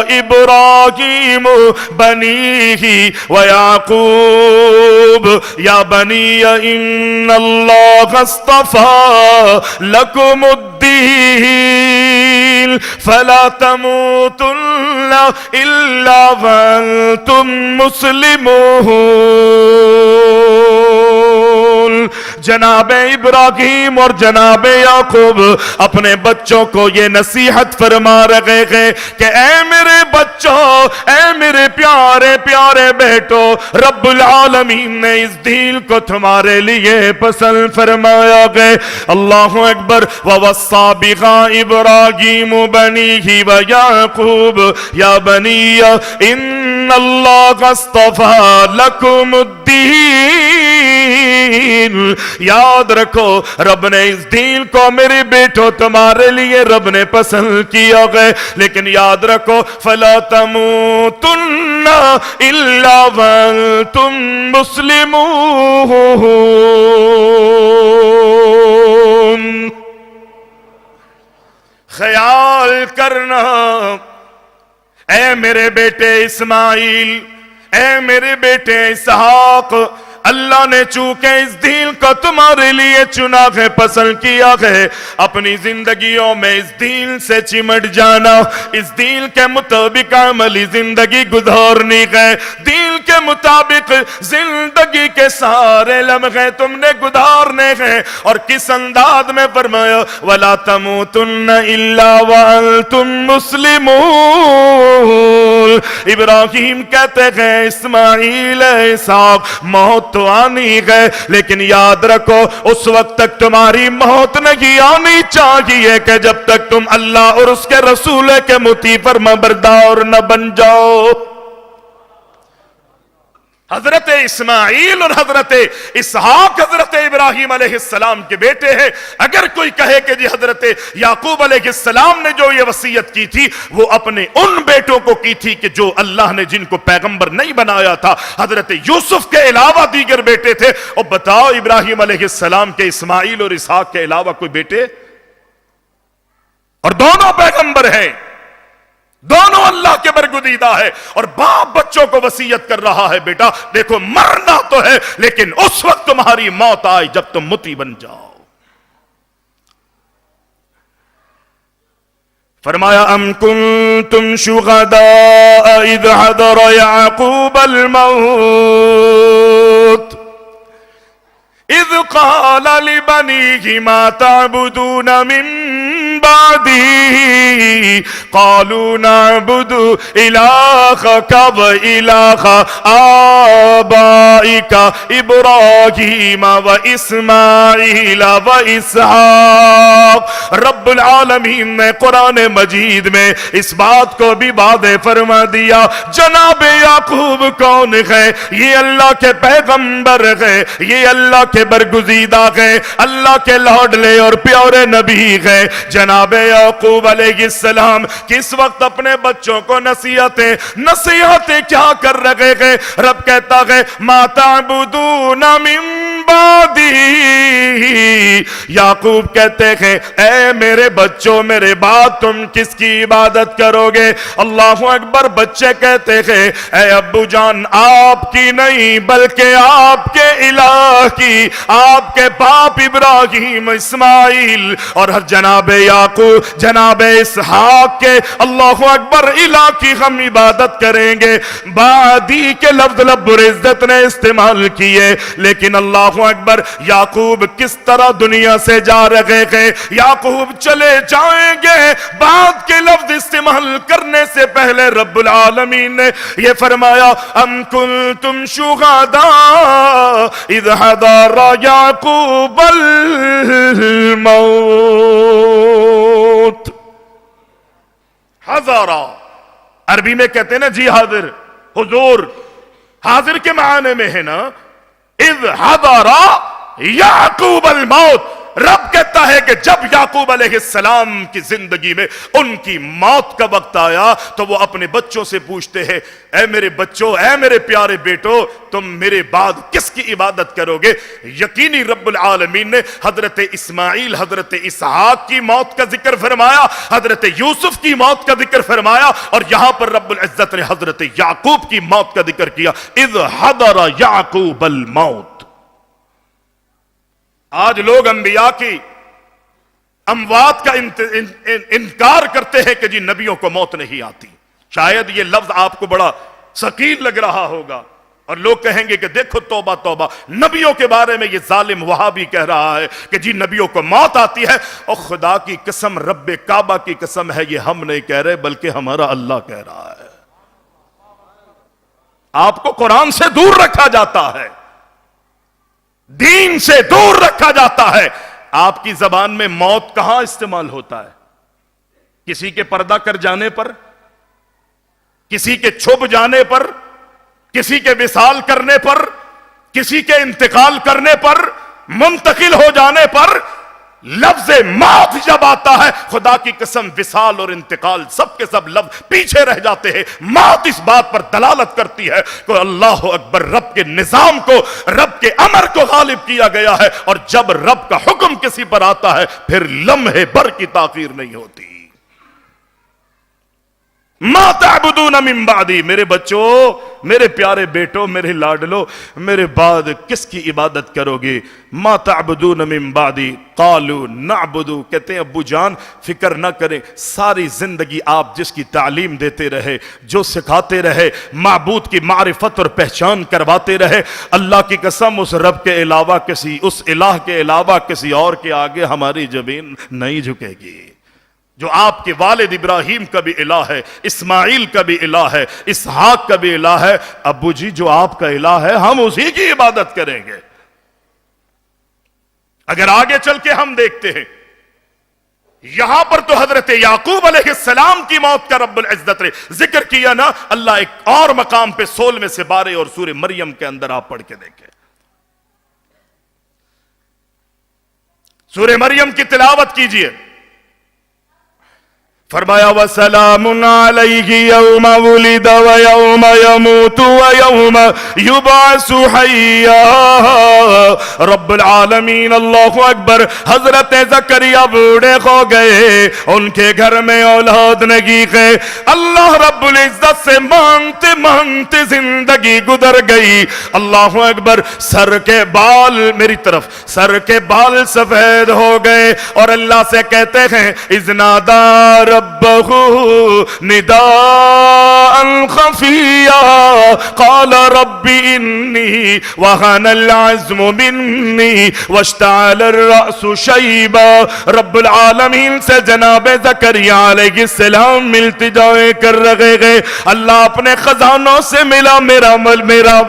إِبْرَاهِيمُ بَنِيهِ وَيَعْقُوبُ يَا بَنِيَّ إِنَّ اللَّهَ اصْطَفَى لَكُمُ الدِّينَ فَلَا تَمُوتُنَّ إِلَّا وَأَنْتُمْ مُسْلِمُونَ۔ جناب ابراہیم اور جناب یعقوب اپنے بچوں کو یہ نصیحت فرما رہے ہیں کہ اے میرے بچوں، اے میرے پیارے پیارے بیٹو، رب العالمین نے اس دین کو تمہارے لیے پسند فرمایا گئے۔ اللہ اکبر۔ وَوَصَّى بِهَا إِبْرَاهِيمُ بَنِيهِ وَيَعْقُوبُ يَا بَنِيَّ إِنَّ اللَّهَ اصْطَفَى لَكُمُ الدِّينَ۔ یاد رکھو رب نے اس دین کو میرے بیٹو تمہارے لیے رب نے پسند کیا گئے، لیکن یاد رکھو فَلَا تَمُوتُنَّ إِلَّا وَأَنْتُمْ مُسْلِمُونَ۔ خیال کرنا اے میرے بیٹے اسماعیل، اے میرے بیٹے اسحاق، اللہ نے چونکہ اس دین کو تمہارے لیے چنا ہے، پسند کیا ہے، اپنی زندگیوں میں اس دین سے چمٹ جانا، اس دین کے مطابق عملی زندگی گزارنی ہے، دین کے مطابق زندگی کے سارے لمحے تم نے گزارنے ہیں۔ اور کس انداز میں فرمایا، وَلَا تَمُوتُنَّ إِلَّا وَأَنْتُمْ مُسْلِمُونَ۔ ابراہیم کہتے ہیں اسماعیل اسحاق موت تو آنی ہے، لیکن یاد رکھو اس وقت تک تمہاری موت نہیں آنی چاہیے کہ جب تک تم اللہ اور اس کے رسول کے مطیع فرما بردار نہ بن جاؤ۔ حضرت اسماعیل اور حضرت اسحاق حضرت ابراہیم علیہ السلام کے بیٹے ہیں۔ اگر کوئی کہے کہ جی حضرت یعقوب علیہ السلام نے جو یہ وصیت کی تھی وہ اپنے ان بیٹوں کو کی تھی کہ جو اللہ نے جن کو پیغمبر نہیں بنایا تھا، حضرت یوسف کے علاوہ دیگر بیٹے تھے، اور بتاؤ ابراہیم علیہ السلام کے اسماعیل اور اسحاق کے علاوہ کوئی بیٹے؟ اور دونوں پیغمبر ہیں، دونوں اللہ کے برگزیدہ ہے، اور باپ بچوں کو وصیت کر رہا ہے بیٹا دیکھو مرنا تو ہے لیکن اس وقت تمہاری موت آئے جب تم متی بن جاؤ۔ فرمایا ام کنتم شہداء اذ حضر یعقوب الموت اذ قال لبنیہ ما تعبدون من بعدی قالوا نعبد الہک و الہ آبائک ابراہیم و اسماعیل و اسحاق۔ رب العالمین نے قرآن مجید میں اس بات کو بھی واضح فرما دیا، جناب یعقوب کون ہے؟ یہ اللہ کے پیغمبر ہے، یہ اللہ کے برگزیدہ ہے، اللہ کے لاڈلے اور پیارے نبی ہے۔ جناب یعقوب علیہ السلام کس وقت اپنے بچوں کو نصیحتیں کیا کر رہے ہیں؟ رب کہتا ہے ما تعبدون من بعدی، یعقوب کہتے ہیں اے میرے بچوں میرے بعد تم کس کی عبادت کرو گے؟ اللہ اکبر۔ بچے کہتے ہیں اے ابو جان آپ کی نہیں بلکہ آپ کے الہ کی، آپ کے باپ ابراہیم اسماعیل اور جناب یعقوب جناب اسحاق کے اللہ اکبر الہ کی ہم عبادت کریں گے۔ بعدی کے لفظ رب العزت نے استعمال کیے، لیکن اللہ اکبر یعقوب کس طرح دنیا سے جا رہے ہیں؟ یعقوب چلے جائیں گے، بعد کے لفظ استعمال کرنے سے پہلے رب العالمین نے یہ فرمایا ام کنتم شہداء اذ حضر یعقوب الموت۔ حضر عربی میں کہتے ہیں نا جی حاضر، حضور، حاضر کے معنی میں ہے نا اذ حضر یعقوب الموت۔ رب کہتا ہے کہ جب یعقوب علیہ السلام کی زندگی میں ان کی موت کا وقت آیا تو وہ اپنے بچوں سے پوچھتے ہیں اے میرے بچوں، اے میرے پیارے بیٹو، تم میرے بعد کس کی عبادت کرو گے؟ یقینی رب العالمین نے حضرت اسماعیل حضرت اسحاق کی موت کا ذکر فرمایا، حضرت یوسف کی موت کا ذکر فرمایا، اور یہاں پر رب العزت نے حضرت یعقوب کی موت کا ذکر کیا اذ حضر یعقوب الموت۔ آج لوگ انبیاء کی اموات کا انکار کرتے ہیں کہ جی نبیوں کو موت نہیں آتی۔ شاید یہ لفظ آپ کو بڑا ثقیل لگ رہا ہوگا اور لوگ کہیں گے کہ دیکھو توبہ توبہ، نبیوں کے بارے میں یہ ظالم وہابی کہہ رہا ہے کہ جی نبیوں کو موت آتی ہے۔ اور خدا کی قسم، رب کعبہ کی قسم ہے، یہ ہم نہیں کہہ رہے بلکہ ہمارا اللہ کہہ رہا ہے۔ آپ کو قرآن سے دور رکھا جاتا ہے، دین سے دور رکھا جاتا ہے۔ آپ کی زبان میں موت کہاں استعمال ہوتا ہے؟ کسی کے پردہ کر جانے پر، کسی کے چھپ جانے پر، کسی کے وصال کرنے پر، کسی کے انتقال کرنے پر، منتقل ہو جانے پر لفظ موت جب آتا ہے خدا کی قسم وصال اور انتقال سب کے سب لفظ پیچھے رہ جاتے ہیں۔ موت اس بات پر دلالت کرتی ہے کہ اللہ اکبر، رب کے نظام کو، رب کے امر کو غالب کیا گیا ہے، اور جب رب کا حکم کسی پر آتا ہے پھر لمحے بھر کی تاخیر نہیں ہوتی۔ ما تعبدون من بعدی، میرے بچوں، میرے پیارے بیٹوں، میرے لاڈلو، میرے بعد کس کی عبادت کرو گے؟ ما تعبدون من بعدی قالوا نعبد، کہتے ہیں ابو جان فکر نہ کریں، ساری زندگی آپ جس کی تعلیم دیتے رہے، جو سکھاتے رہے، معبود کی معرفت اور پہچان کرواتے رہے، اللہ کی قسم اس رب کے علاوہ کسی، اس الہ کے علاوہ کسی اور کے آگے ہماری زمین نہیں جھکے گی۔ جو آپ کے والد ابراہیم کا بھی الہ ہے، اسماعیل کا بھی الہ ہے، اسحاق کا بھی الہ ہے، ابو جی جو آپ کا الہ ہے ہم اسی کی عبادت کریں گے۔ اگر آگے چل کے ہم دیکھتے ہیں، یہاں پر تو حضرت یعقوب علیہ السلام کی موت کا رب العزت نے ذکر کیا نا، اللہ ایک اور مقام پہ 16 سے 12 اور سورہ مریم کے اندر آپ پڑھ کے دیکھیں، سورہ مریم کی تلاوت کیجئے، فرمایا وَسَلَامٌ عَلَيْهِ يَوْمَ وُلِدَ وَيَوْمَ يَمُوتُ وَيَوْمَ يُبْعَثُ حَيًّا۔ رب العالمین اللہ اکبر۔ حضرت زکریا بوڑھے ہو گئے، ان کے گھر میں اولاد نہیں ہے، اللہ رب العزت سے مانگتے مانگتے زندگی گزر گئی، اللہ اکبر۔ سر کے بال، میری طرف، سر کے بال سفید ہو گئے اور اللہ سے کہتے ہیں اذ نادى ربه نداء خفيا قال رب إني وهن العزم مني واشتعل الرأس شيبا۔ رب العالمین سے جناب زکریا علیہ السلام التجائے کر رہے گئے، اللہ اپنے خزانوں سے ملا، میرا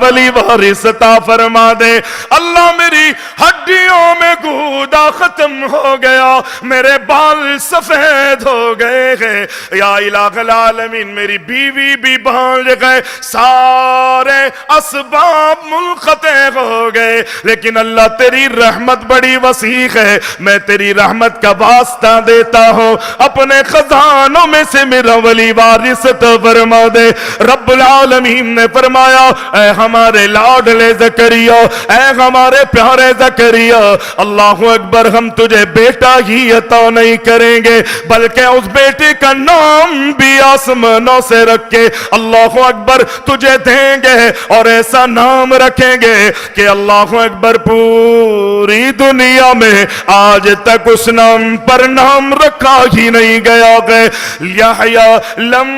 ولی وارث عطا فرما دے، اللہ میری ہڈیوں میں گودا ختم ہو گیا، میرے بال سفید ہو گئے ہیں، یا الہ العالمین میری بیوی بھی بھانج گئے، سارے اسباب منقطع ہو گئے، لیکن اللہ تیری رحمت بڑی وسیع ہے، میں تیری رحمت کا واسطہ دیتا ہوں، اپنے خزانوں میں سے میرا ولی وارث عطا فرما دے۔ رب العالمین نے فرمایا اے ہمارے لاڈلے زکریا، اے ہمارے پیارے زکریا، اللہ اکبر، ہم تجھے بیٹا ہی عطا نہیں کریں گے بلکہ اس بیٹے کا نام بھی آسمانوں سے رکھ کے اللہ اکبر تجھے دیں گے، اور ایسا نام رکھیں گے کہ اللہ اکبر پوری دنیا میں آج تک اس نام پر نام رکھا ہی نہیں گیا ہے۔ یحییٰ لم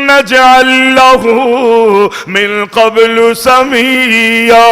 نجعل له من قبل سمیا،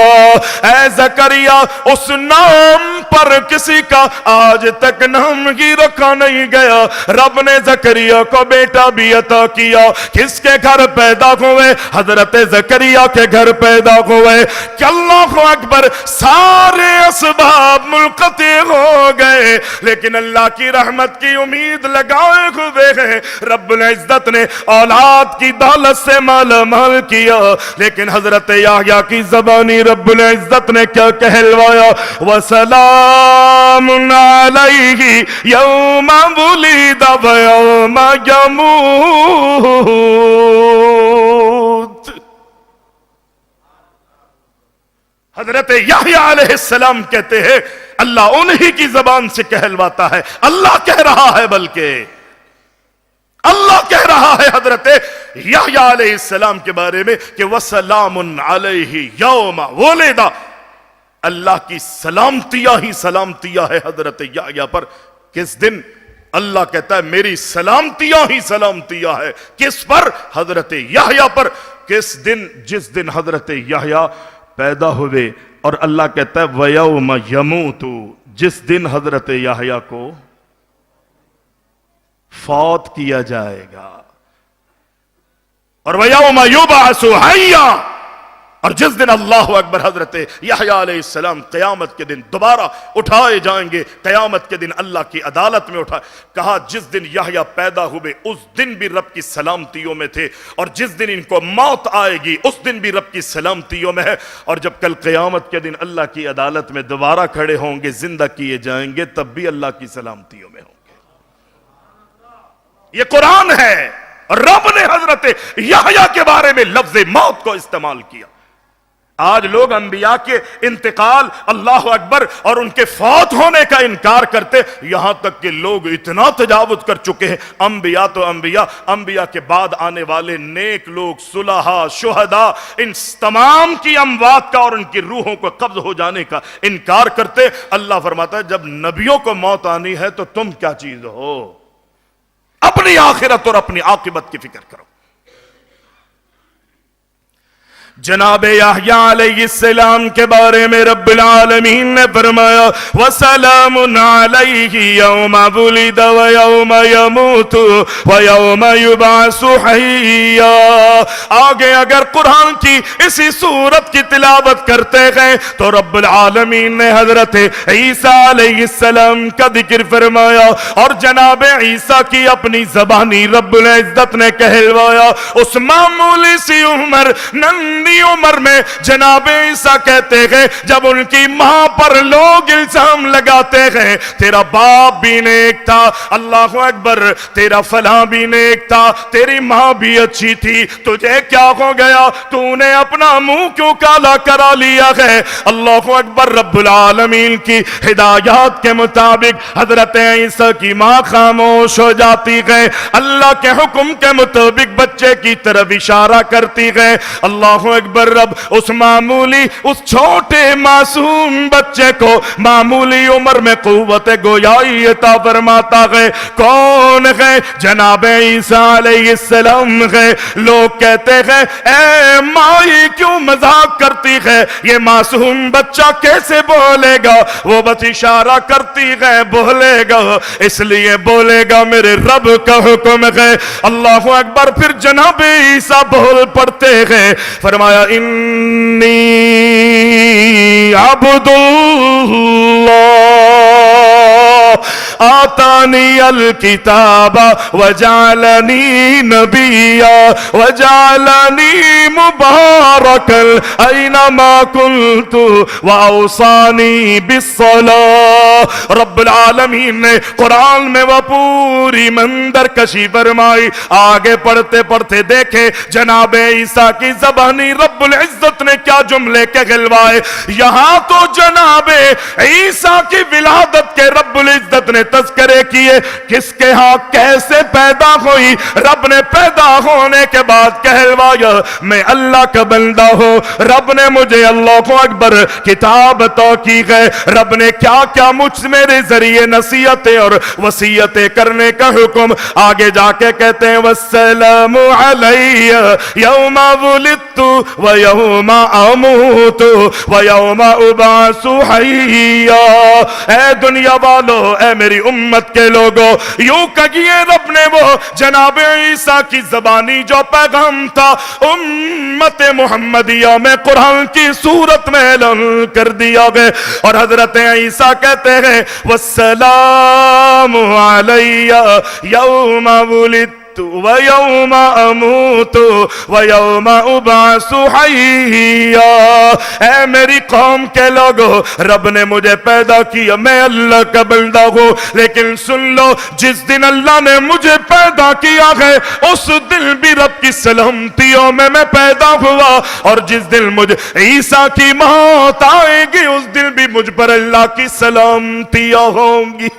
اے زکریا اس نام پر کسی کا آج تک نام ہی رکھا نہیں گیا۔ رب نے زکریا کو بیٹا بھی عطا کیا، کس کے گھر پیدا ہوئے؟ حضرت زکریا کے گھر پیدا ہوئے کہ اللہ اکبر سارے اسباب منقطع ہو گئے، لیکن اللہ کی رحمت کی امید لگائے ہوئے ہیں، رب العزت نے اولاد کی دولت سے مالا مال کیا، لیکن حضرت یحییٰ کی زبانی رب العزت نے کیا کہلوایا؟ وَسَلَامٌ عَلَيْهِ يَوْمَ وُلِدَ وَيَوْمَ يَمُوتُ۔ حضرت یحییٰ علیہ السلام کہتے ہیں اللہ انہی کی زبان سے کہلواتا ہے، اللہ کہہ رہا ہے، بلکہ اللہ کہہ رہا ہے حضرت یحییٰ علیہ السلام کے بارے میں کہ وَسَلَامٌ عَلَيْهِ يَوْمَ وُلِدَ، اللہ کی سلامتیاں ہی سلامتیاں ہے حضرت یحییٰ پر۔ کس دن؟ اللہ کہتا ہے میری سلامتیاں ہی سلامتیاں ہے، کس پر؟ حضرت یحییٰ پر۔ کس دن؟ جس دن حضرت یحییٰ پیدا ہوئے، اور اللہ کہتا ہے وَيَوْمَ يَمُوتُ، جس دن حضرت یحییٰ کو فوت کیا جائے گا، اور وَيَوْمَ يُبْعَثُ حَيًّا، اور جس دن اللہ اکبر حضرت یحییٰ علیہ السلام قیامت کے دن دوبارہ اٹھائے جائیں گے، قیامت کے دن اللہ کی عدالت میں اٹھائے۔ کہا جس دن یحییٰ پیدا ہوئے اس دن بھی رب کی سلامتیوں میں تھے، اور جس دن ان کو موت آئے گی اس دن بھی رب کی سلامتیوں میں ہے، اور جب کل قیامت کے دن اللہ کی عدالت میں دوبارہ کھڑے ہوں گے، زندہ کیے جائیں گے، تب بھی اللہ کی سلامتیوں میں ہوں گے۔ یہ قرآن ہے، اور رب نے حضرت یحییٰ کے بارے میں لفظ موت کو استعمال کیا۔ آج لوگ انبیاء کے انتقال، اللہ اکبر، اور ان کے فوت ہونے کا انکار کرتے، یہاں تک کہ لوگ اتنا تجاوز کر چکے ہیں۔ انبیاء تو انبیاء، انبیاء کے بعد آنے والے نیک لوگ، صلحاء، شہداء، ان تمام کی اموات کا اور ان کی روحوں کو قبض ہو جانے کا انکار کرتے۔ اللہ فرماتا ہے جب نبیوں کو موت آنی ہے تو تم کیا چیز ہو؟ اپنی آخرت اور اپنی عاقبت کی فکر کرو۔ جناب یحییٰ علیہ السلام کے بارے میں رب العالمین نے فرمایا وَسَلَامٌ عَلَيْهِ يَوْمَ وُلِدَ وَيَوْمَ يَمُوتُ وَيَوْمَ يُبْعَثُ حَيًّا۔ آگے اگر قرآن کی اسی سورت کی تلاوت کرتے گئے تو رب العالمین نے حضرت عیسیٰ علیہ السلام کا ذکر فرمایا، اور جناب عیسیٰ کی اپنی زبانی رب العزت نے کہلوایا۔ اس معمولی سی عمر، ننھی عمر میں جناب عیسیٰ کہتے گئے، جب ان کی ماں پر لوگ الزام لگاتے گئے تیرا باپ بھی نیک تھا، اللہ اکبر، تیرا فلاں بھی نیک تھا، تیری ماں بھی اچھی تھی، تجھے کیا ہو گیا، تو نے اپنا منہ کیوں کالا کرا لیا ہے؟ اللہ اکبر۔ رب العالمین کی ہدایات کے مطابق حضرت عیسیٰ کی ماں خاموش ہو جاتی گئے، اللہ کے حکم کے مطابق بچے کی طرف اشارہ کرتی گئے۔ اللہ اکبر۔ رب اس معمولی، اس چھوٹے معصوم بچے کو معمولی عمر میں قوت گویائی عطا فرماتا گئے۔ کون ہے؟ جناب عیسیٰ علیہ السلام ہے۔ لوگ کہتے ہیں اے مائی کیوں مذاق کرتی ہے، یہ معصوم بچہ کیسے بولے گا؟ وہ بس اشارہ کرتی ہے، بولے گا، اس لیے بولے گا میرے رب کا حکم ہے۔ اللہ اکبر۔ پھر جناب عیسیٰ بول پڑتے ہیں، فرمایا انی عبد اللہ آتانی الکتاب وجعلنی نبیا وجعلنی مبارکا اینما کنت واوصانی بالصلاۃ۔ رب العالمین نے قرآن میں وہ پوری منظر کشی فرمائی۔ آگے پڑھتے پڑھتے دیکھے جناب عیسیٰ کی زبانی رب العزت نے کیا جملے کہلوائے۔ یہاں تو جناب عیسیٰ کی ولادت کے رب العزت نے تذکرے کیے، کس کے ہاں کیسے پیدا ہوئی۔ رب نے پیدا ہونے کے بعد کہلوایا میں اللہ کا بندہ ہوں، رب نے مجھے اللہ اکبر کتاب عطا کی ہے، رب نے کیا کیا مجھ میرے ذریعے نصیحتیں اور وصیتیں کرنے کا حکم۔ آگے جا کے کہتے ہیں والسلام علی یوم ولدت ویوم اموت ویوم ابعث حیا۔ اے دنیا والو، اے میری امت کے لوگوں، یوں کہیے رب نے وہ جناب عیسیٰ کی زبانی جو پیغام تھا امت محمدیہ میں قرآن کی صورت میں اعلان کر دیا گیا، اور حضرت عیسیٰ کہتے ہیں والسلام علی یوم ولدت وَيَوْمَ أَمُوتُ وَيَوْمَ أُبْعَثُ حَيًّا۔ اے میری قوم کے لوگوں، رب نے مجھے پیدا کیا، میں اللہ کا بندہ ہوں، لیکن سن لو جس دن اللہ نے مجھے پیدا کیا ہے اس دن بھی رب کی سلامتیوں میں پیدا ہوا، اور جس دن مجھے عیسیٰ کی موت آئے گی اس دن بھی مجھ پر اللہ کی سلامتیاں ہوں گی،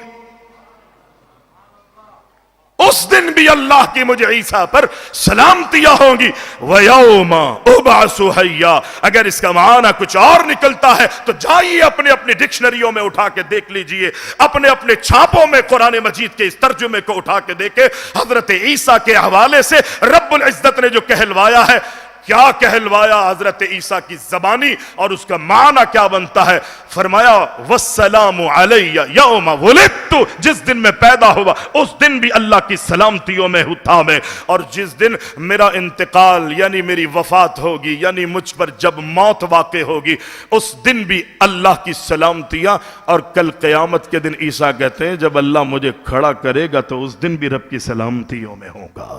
اس دن بھی اللہ کی مجھے عیسیٰ پر سلامتیاں ہوں گی۔ وَيَوْمَ أُبْعَثُ حَيًّا۔ اگر اس کا معنی کچھ اور نکلتا ہے تو جائیے اپنے اپنے ڈکشنریوں میں اٹھا کے دیکھ لیجئے، اپنے اپنے چھاپوں میں قرآن مجید کے اس ترجمے کو اٹھا کے دیکھیں۔ حضرت عیسیٰ کے حوالے سے رب العزت نے جو کہلوایا ہے، کیا کہلوایا حضرت عیسیٰ کی زبانی، اور اس کا معنی کیا بنتا ہے۔ فرمایا والسلام علی یوم ولدت، جس دن میں پیدا ہوا اس دن بھی اللہ کی سلامتیوں میں تھا میں، اور جس دن میرا انتقال یعنی میری وفات ہوگی، یعنی مجھ پر جب موت واقع ہوگی اس دن بھی اللہ کی سلامتیاں۔ اور کل قیامت کے دن عیسیٰ کہتے ہیں جب اللہ مجھے کھڑا کرے گا تو اس دن بھی رب کی سلامتیوں میں ہوگا،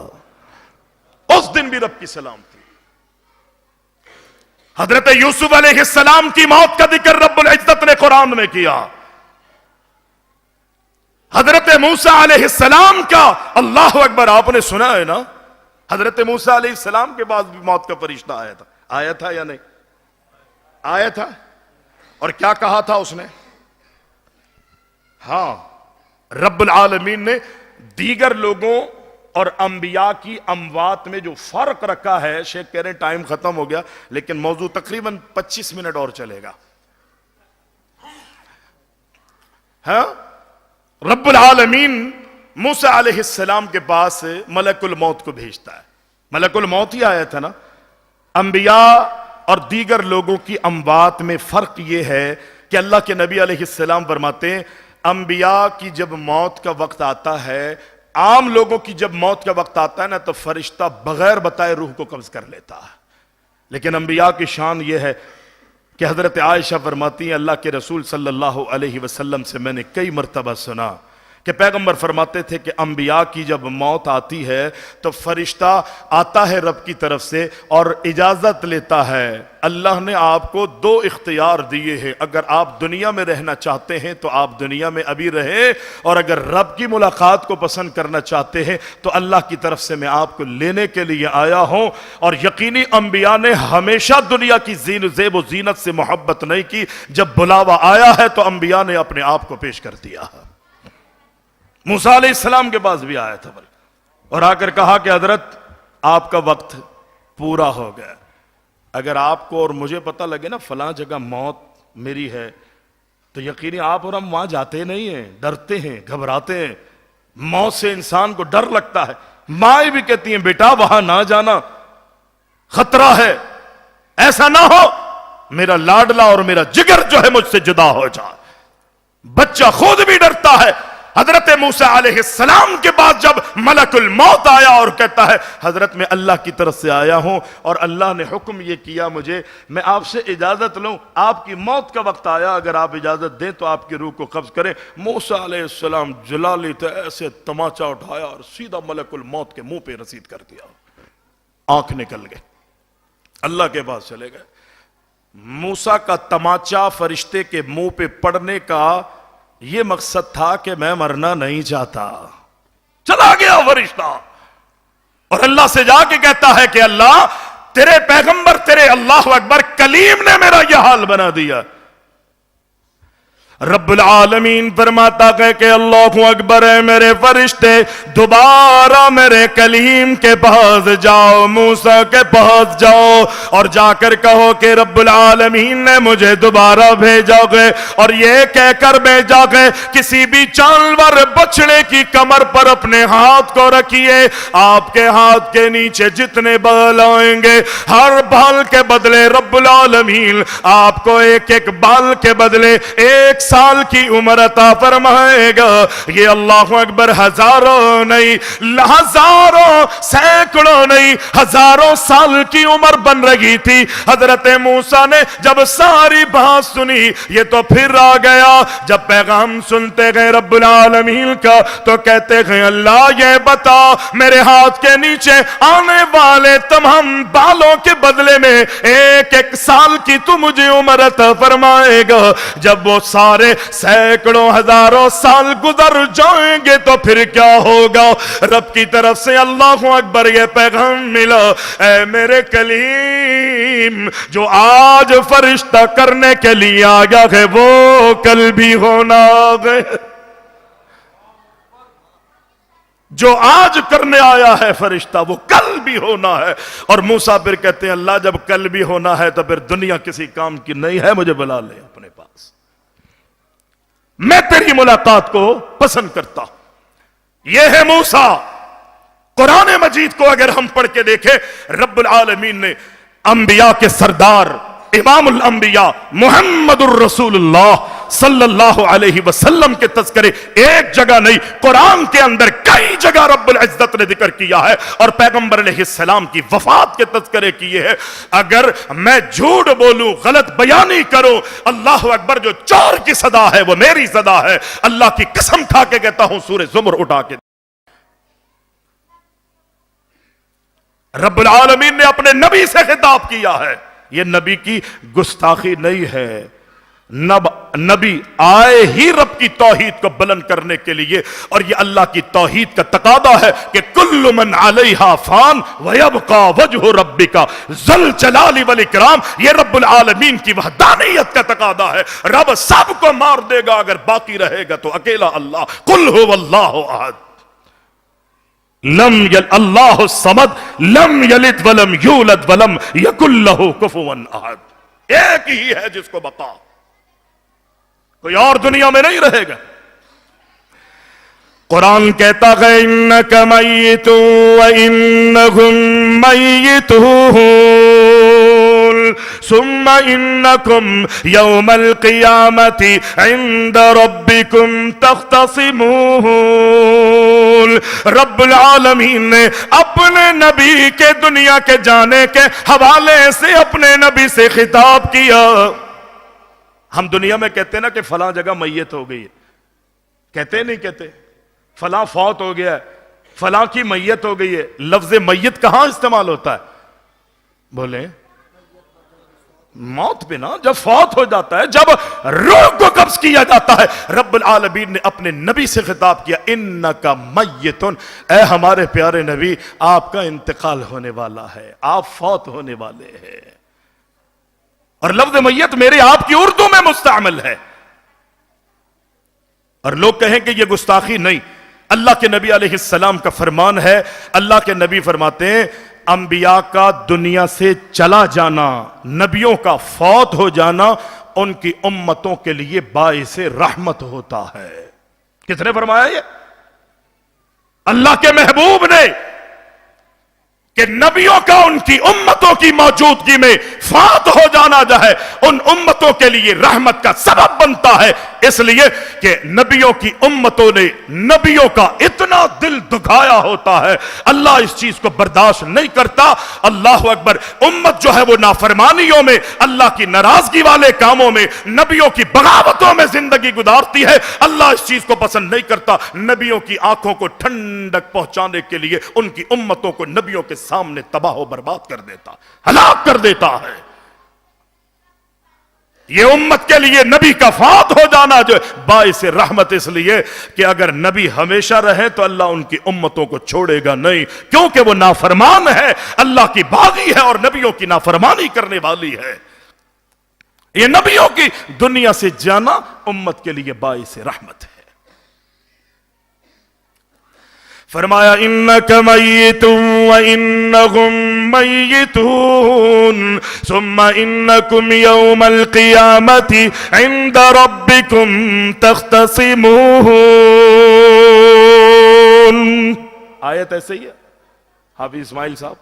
اس دن بھی رب کی سلامتی۔ حضرت یوسف علیہ السلام کی موت کا ذکر رب العزت نے قرآن میں کیا، حضرت موسیٰ علیہ السلام کا، اللہ اکبر، آپ نے سنا ہے نا، حضرت موسیٰ علیہ السلام کے بعد بھی موت کا فرشتہ آیا تھا یا نہیں؟ آیا تھا اور کیا کہا تھا اس نے؟ ہاں، رب العالمین نے دیگر لوگوں اور انبیاء کی اموات میں جو فرق رکھا ہے، شیخ کہہ رہے ہیں ٹائم ختم ہو گیا لیکن موضوع تقریباً 25 منٹ اور چلے گا. ہاں، رب العالمین موسیٰ علیہ السلام کے پاس ملک الموت کو بھیجتا ہے. ملک الموت ہی آیا تھا نا. انبیاء اور دیگر لوگوں کی اموات میں فرق یہ ہے کہ اللہ کے نبی علیہ السلام فرماتے ہیں انبیاء کی جب موت کا وقت آتا ہے، عام لوگوں کی جب موت کا وقت آتا ہے نا تو فرشتہ بغیر بتائے روح کو قبض کر لیتا ہے. لیکن انبیاء کی شان یہ ہے کہ حضرت عائشہ فرماتی ہیں اللہ کے رسول صلی اللہ علیہ وسلم سے میں نے کئی مرتبہ سنا کہ پیغمبر فرماتے تھے کہ انبیاء کی جب موت آتی ہے تو فرشتہ آتا ہے رب کی طرف سے اور اجازت لیتا ہے. اللہ نے آپ کو 2 اختیار دیے ہیں، اگر آپ دنیا میں رہنا چاہتے ہیں تو آپ دنیا میں ابھی رہیں، اور اگر رب کی ملاقات کو پسند کرنا چاہتے ہیں تو اللہ کی طرف سے میں آپ کو لینے کے لیے آیا ہوں. اور یقینی انبیاء نے ہمیشہ دنیا کی زیب و زینت سے محبت نہیں کی. جب بلاوا آیا ہے تو انبیاء نے اپنے آپ کو پیش کر دیا ہے. موسیٰ علیہ السلام کے پاس بھی آیا تھا اور آ کر کہا کہ حضرت آپ کا وقت پورا ہو گیا. اگر آپ کو اور مجھے پتہ لگے نا فلاں جگہ موت میری ہے تو یقینی آپ اور ہم وہاں جاتے نہیں ہیں، ڈرتے ہیں، گھبراتے ہیں. موت سے انسان کو ڈر لگتا ہے. مائیں بھی کہتی ہیں بیٹا وہاں نہ جانا، خطرہ ہے، ایسا نہ ہو میرا لاڈلا اور میرا جگر جو ہے مجھ سے جدا ہو جائے. بچہ خود بھی ڈرتا ہے. حضرت موسیٰ علیہ السلام کے بعد جب ملک الموت آیا اور کہتا ہے حضرت میں اللہ کی طرف سے آیا ہوں اور اللہ نے حکم یہ کیا مجھے، میں آپ سے اجازت لوں، آپ کی موت کا وقت آیا، اگر آپ اجازت دیں تو آپ کی روح کو قبض کریں. موسیٰ علیہ السلام جلالی تھے، ایسے تماچا اٹھایا اور سیدھا ملک الموت کے منہ پہ رسید کر دیا. آنکھ نکل گئے، اللہ کے پاس چلے گئے. موسیٰ کا تماچا فرشتے کے منہ پہ پڑنے کا یہ مقصد تھا کہ میں مرنا نہیں چاہتا. چلا گیا فرشتہ اور اللہ سے جا کے کہتا ہے کہ اللہ تیرے پیغمبر تیرے اللہ اکبر کلیم نے میرا یہ حال بنا دیا. رب العالمین فرماتا ہے کہ اللہ اکبر ہے میرے فرشتے دوبارہ میرے کلیم کے پاس جاؤ، موسیٰ کے پاس جاؤ اور جا کر کہو کہ رب العالمین نے مجھے دوبارہ بھیجا گئے اور یہ کہہ کر بھیجا گئے کسی بھی جانور بچڑے کی کمر پر اپنے ہاتھ کو رکھیے، آپ کے ہاتھ کے نیچے جتنے بال آئیں گے ہر بال کے بدلے رب العالمین آپ کو ایک ایک بال کے بدلے 1 سال کی عمر عطا فرمائے گا. یہ اللہ اکبر ہزاروں نہیں، ہزاروں سینکڑوں نہیں، ہزاروں سال کی عمر بن رہی تھی. حضرت موسیٰ نے جب ساری بات سنی یہ تو پھر آ گیا. جب پیغام سنتے گئے رب العالمین کا تو کہتے گئے اللہ یہ بتا میرے ہاتھ کے نیچے آنے والے تمام بالوں کے بدلے میں 1 سال کی تو مجھے عمر عطا فرمائے گا. جب وہ سارے سینکڑوں ہزاروں سال گزر جائیں گے تو پھر کیا ہوگا؟ رب کی طرف سے اللہ اکبر یہ پیغام ملا، اے میرے کلیم جو آج فرشتہ کرنے کے لیے آ گیا ہے وہ کل بھی ہونا ہے. جو آج کرنے آیا ہے فرشتہ وہ کل بھی ہونا ہے. اور موسیٰ پھر کہتے ہیں اللہ جب کل بھی ہونا ہے تو پھر دنیا کسی کام کی نہیں ہے، مجھے بلا لے اپنے پاس، میں تیری ملاقات کو پسند کرتا ہوں. یہ ہے موسیٰ. قرآن مجید کو اگر ہم پڑھ کے دیکھیں رب العالمین نے انبیاء کے سردار امام الانبیاء محمد الرسول اللہ صلی اللہ علیہ وسلم کے تذکرے ایک جگہ نہیں قرآن کے اندر کئی جگہ رب العزت نے ذکر کیا ہے اور پیغمبر علیہ السلام کی وفات کے تذکرے کیے ہیں. اگر میں جھوٹ بولوں، غلط بیانی کروں، اللہ اکبر جو چور کی صدا ہے وہ میری صدا ہے. اللہ کی قسم کھا کے کہتا ہوں سورہ زمر اٹھا کے رب العالمین نے اپنے نبی سے خطاب کیا ہے. یہ نبی کی گستاخی نہیں ہے، نبی آئے ہی رب کی توحید کو بلند کرنے کے لیے، اور یہ اللہ کی توحید کا تقاضا ہے کہ کل من علیہا فان ویبقا وجہ ربک ذل جلال والاکرام، یہ رب العالمین کی وحدانیت کا تقاضا ہے۔ رب سب کو مار دے گا، اگر باقی رہے گا تو اکیلا اللہ۔ قل هو اللہ احد اللہ الصمد لم یلد ولم یولد ولم یکن لہ کفوا احد، ایک ہی ہے جس کو بقا، کوئی اور دنیا میں نہیں رہے گا۔ قرآن کہتا ہے انک میت وانہم میتون ثم انکم یوم القیامت عند ربکم تختصمون۔ رب العالمین نے اپنے نبی کے دنیا کے جانے کے حوالے سے اپنے نبی سے خطاب کیا۔ ہم دنیا میں کہتے ہیں نا کہ فلاں جگہ میت ہو گئی ہے، کہتے نہیں کہتے؟ فلاں فوت ہو گیا ہے، فلاں کی میت ہو گئی ہے۔ لفظ میت کہاں استعمال ہوتا ہے؟ بولیں موت پہ نا، جب فوت ہو جاتا ہے، جب روح کو قبض کیا جاتا ہے۔ رب العالمین نے اپنے نبی سے خطاب کیا انکا میتن، اے ہمارے پیارے نبی آپ کا انتقال ہونے والا ہے، آپ فوت ہونے والے ہیں۔ اور لفظ میت میرے آپ کی اردو میں مستعمل ہے، اور لوگ کہیں کہ یہ گستاخی نہیں، اللہ کے نبی علیہ السلام کا فرمان ہے۔ اللہ کے نبی فرماتے ہیں انبیاء کا دنیا سے چلا جانا، نبیوں کا فوت ہو جانا ان کی امتوں کے لیے باعث رحمت ہوتا ہے۔ کس نے فرمایا یہ؟ اللہ کے محبوب نے، کہ نبیوں کا ان کی امتوں کی موجودگی میں فوت ہو جانا جو ہے ان امتوں کے لیے رحمت کا سبب بنتا ہے، اس لیے کہ نبیوں کی امتوں نے نبیوں کا اتنا دل دکھایا ہوتا ہے، اللہ اس چیز کو برداشت نہیں کرتا۔ اللہ اکبر، امت جو ہے وہ نافرمانیوں میں، اللہ کی ناراضگی والے کاموں میں، نبیوں کی بغاوتوں میں زندگی گزارتی ہے، اللہ اس چیز کو پسند نہیں کرتا۔ نبیوں کی آنکھوں کو ٹھنڈک پہنچانے کے لیے ان کی امتوں کو نبیوں کے سامنے تباہ و برباد کر دیتا، ہلاک کر دیتا ہے۔ یہ امت کے لیے نبی کا فوت ہو جانا جو باعث رحمت، اس لیے کہ اگر نبی ہمیشہ رہے تو اللہ ان کی امتوں کو چھوڑے گا نہیں، کیونکہ وہ نافرمان ہے، اللہ کی باغی ہے اور نبیوں کی نافرمانی کرنے والی ہے۔ یہ نبیوں کی دنیا سے جانا امت کے لیے باعث رحمت ہے۔ فرمایا انک میت وانہم میتون ثم انکم یوم القیامت عند ربکم تختصمون۔ آیت ایسے ہی ہے حافظ اسماعیل صاحب۔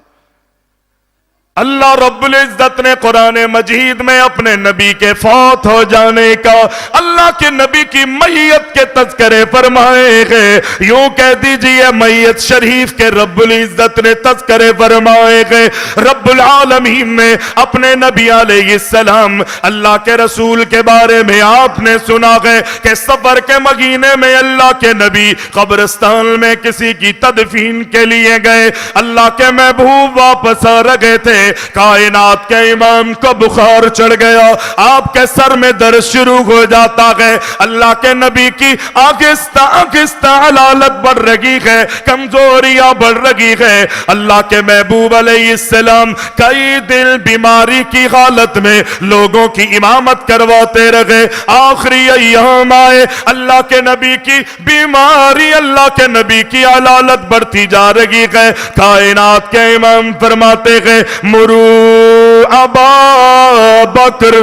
اللہ رب العزت نے قرآن مجید میں اپنے نبی کے فوت ہو جانے کا، اللہ کے نبی کی میت کے تذکرے فرمائے گئے، یوں کہہ دیجئے میت شریف کے رب العزت نے تذکرے فرمائے گئے۔ رب العالمین نے اپنے نبی علیہ السلام اللہ کے رسول کے بارے میں آپ نے سنا گئے کہ سفر کے مہینے میں اللہ کے نبی قبرستان میں کسی کی تدفین کے لیے گئے، اللہ کے محبوب واپس آ رہے تھے، کائنات کے امام کو بخار چڑھ گیا، آپ کے سر میں درد شروع ہو جاتا ہے، اللہ کے نبی کی آہستہ آہستہ علالت بڑھ رہی ہے، کمزوریاں بڑھ رہی ہے۔ اللہ کے محبوب علیہ السلام کئی دن بیماری کی حالت میں لوگوں کی امامت کرواتے رہے، آخری ایام آئے، اللہ کے نبی کی بیماری، اللہ کے نبی کی علالت بڑھتی جا رہی ہے، کائنات کے امام فرماتے ہیں مرو ابا بکر،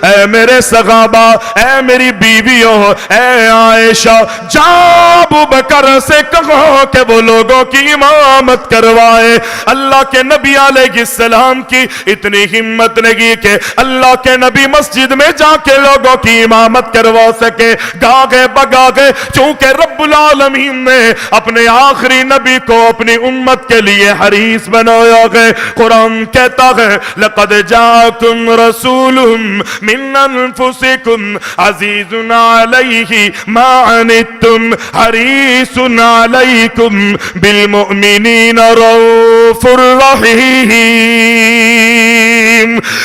اے میرے صحابہ، اے میری بیویوں، اے عائشہ، جا ابو بکر سے کہو کہ وہ لوگوں کی امامت کروائے۔ اللہ کے نبی علیہ السلام کی اتنی ہمت نہیں کہ اللہ کے نبی مسجد میں جا کے لوگوں کی امامت کروا سکے، گاگے بگاگے، چونکہ رب العالمین نے اپنے آخری نبی کو اپنی امت کے لیے حریص بنایا ہے۔ قرآن کہتا ہے لقد جاءکم رسول من انفسکم عزیز علیہ ما عنتم حریص علیکم بالمؤمنین رؤوف الرحیم۔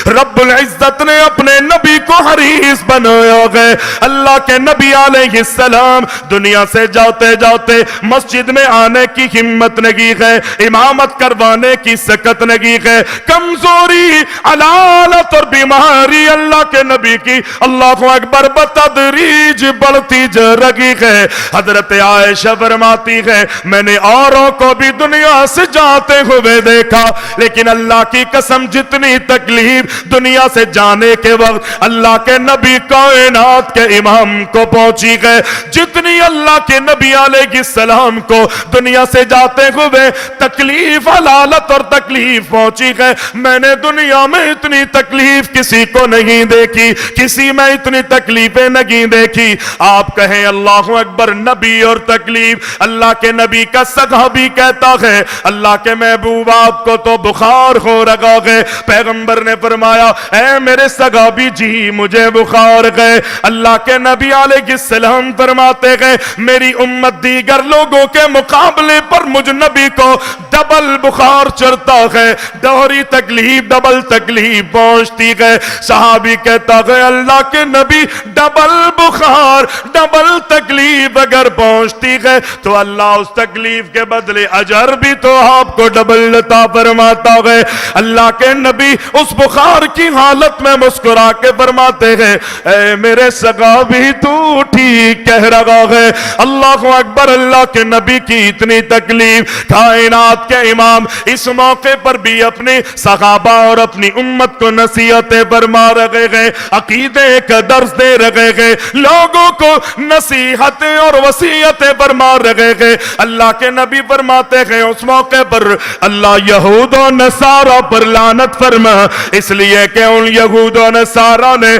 رب العزت نے اپنے نبی کو حریص بنایا ہے۔ اللہ کے نبی علیہ السلام دنیا سے جاتے جاتے مسجد میں آنے کی ہمت نہیں ہے، امامت کروانے کی سکت نہیں ہے، کمزوری، علالت اور بیماری اللہ کے نبی کی اللہ اکبر بتدریج بڑھتی جا رہی ہے۔ حضرت عائشہ فرماتی ہے میں نے اوروں کو بھی دنیا سے جاتے ہوئے دیکھا، لیکن اللہ کی قسم جتنی تکلیف دنیا سے جانے کے وقت اللہ کے نبی کائنات کے امام کو پہنچی ہے، جتنی اللہ کے نبی علیہ السلام کو دنیا سے جاتے ہوئے تکلیف، علالت اور تکلیف پہنچی ہے، میں نے دنیا میں اتنی تکلیف کسی کو نہیں دیکھی، کسی میں اتنی تکلیفیں نہیں دیکھی۔ آپ کہیں اللہ اکبر، نبی اور تکلیف۔ اللہ کے نبی کا صحابی کہتا ہے اللہ کے محبوب آپ کو تو بخار ہو رہا ہے۔ پیغمبر نے فرمایا اے میرے صحابی جی مجھے بخار ہے۔ اللہ کے نبی علیہ السلام فرماتے ہیں میری امت دیگر لوگوں کے مقابلے پر مجھ نبی کو ڈبل بخار چڑھتا ہے، دوہری تکلیف، ڈبل تکلیف پہنچتی ہے۔ صحابی کہتا ہے اللہ کے نبی ڈبل بخار، ڈبل تکلیف اگر پہنچتی ہے تو اللہ اس تکلیف کے بدلے اجر بھی تو آپ کو ڈبل عطا فرماتا ہے۔ اللہ کے نبی اس بخار کی حالت میں مسکرا کے فرماتے ہیں اے میرے صحابی تو ٹھیک کہہ رہا ہے۔ اللہ اکبر، اللہ کے نبی کی اتنی تکلیف، کائنات کے امام اس موقع پر بھی اپنے صحابہ اور اپنی امت کو نصیحتیں فرما رہے ہیں، عقیدے کا درس دے رہے ہیں، لوگوں کو نصیحتیں اور وصیتیں فرما رہے ہیں۔ اللہ کے نبی فرماتے ہیں اس موقع پر اللہ یہود و نصارہ پر لعنت فرما، اس لیے کہ ان یہود و نصارہ نے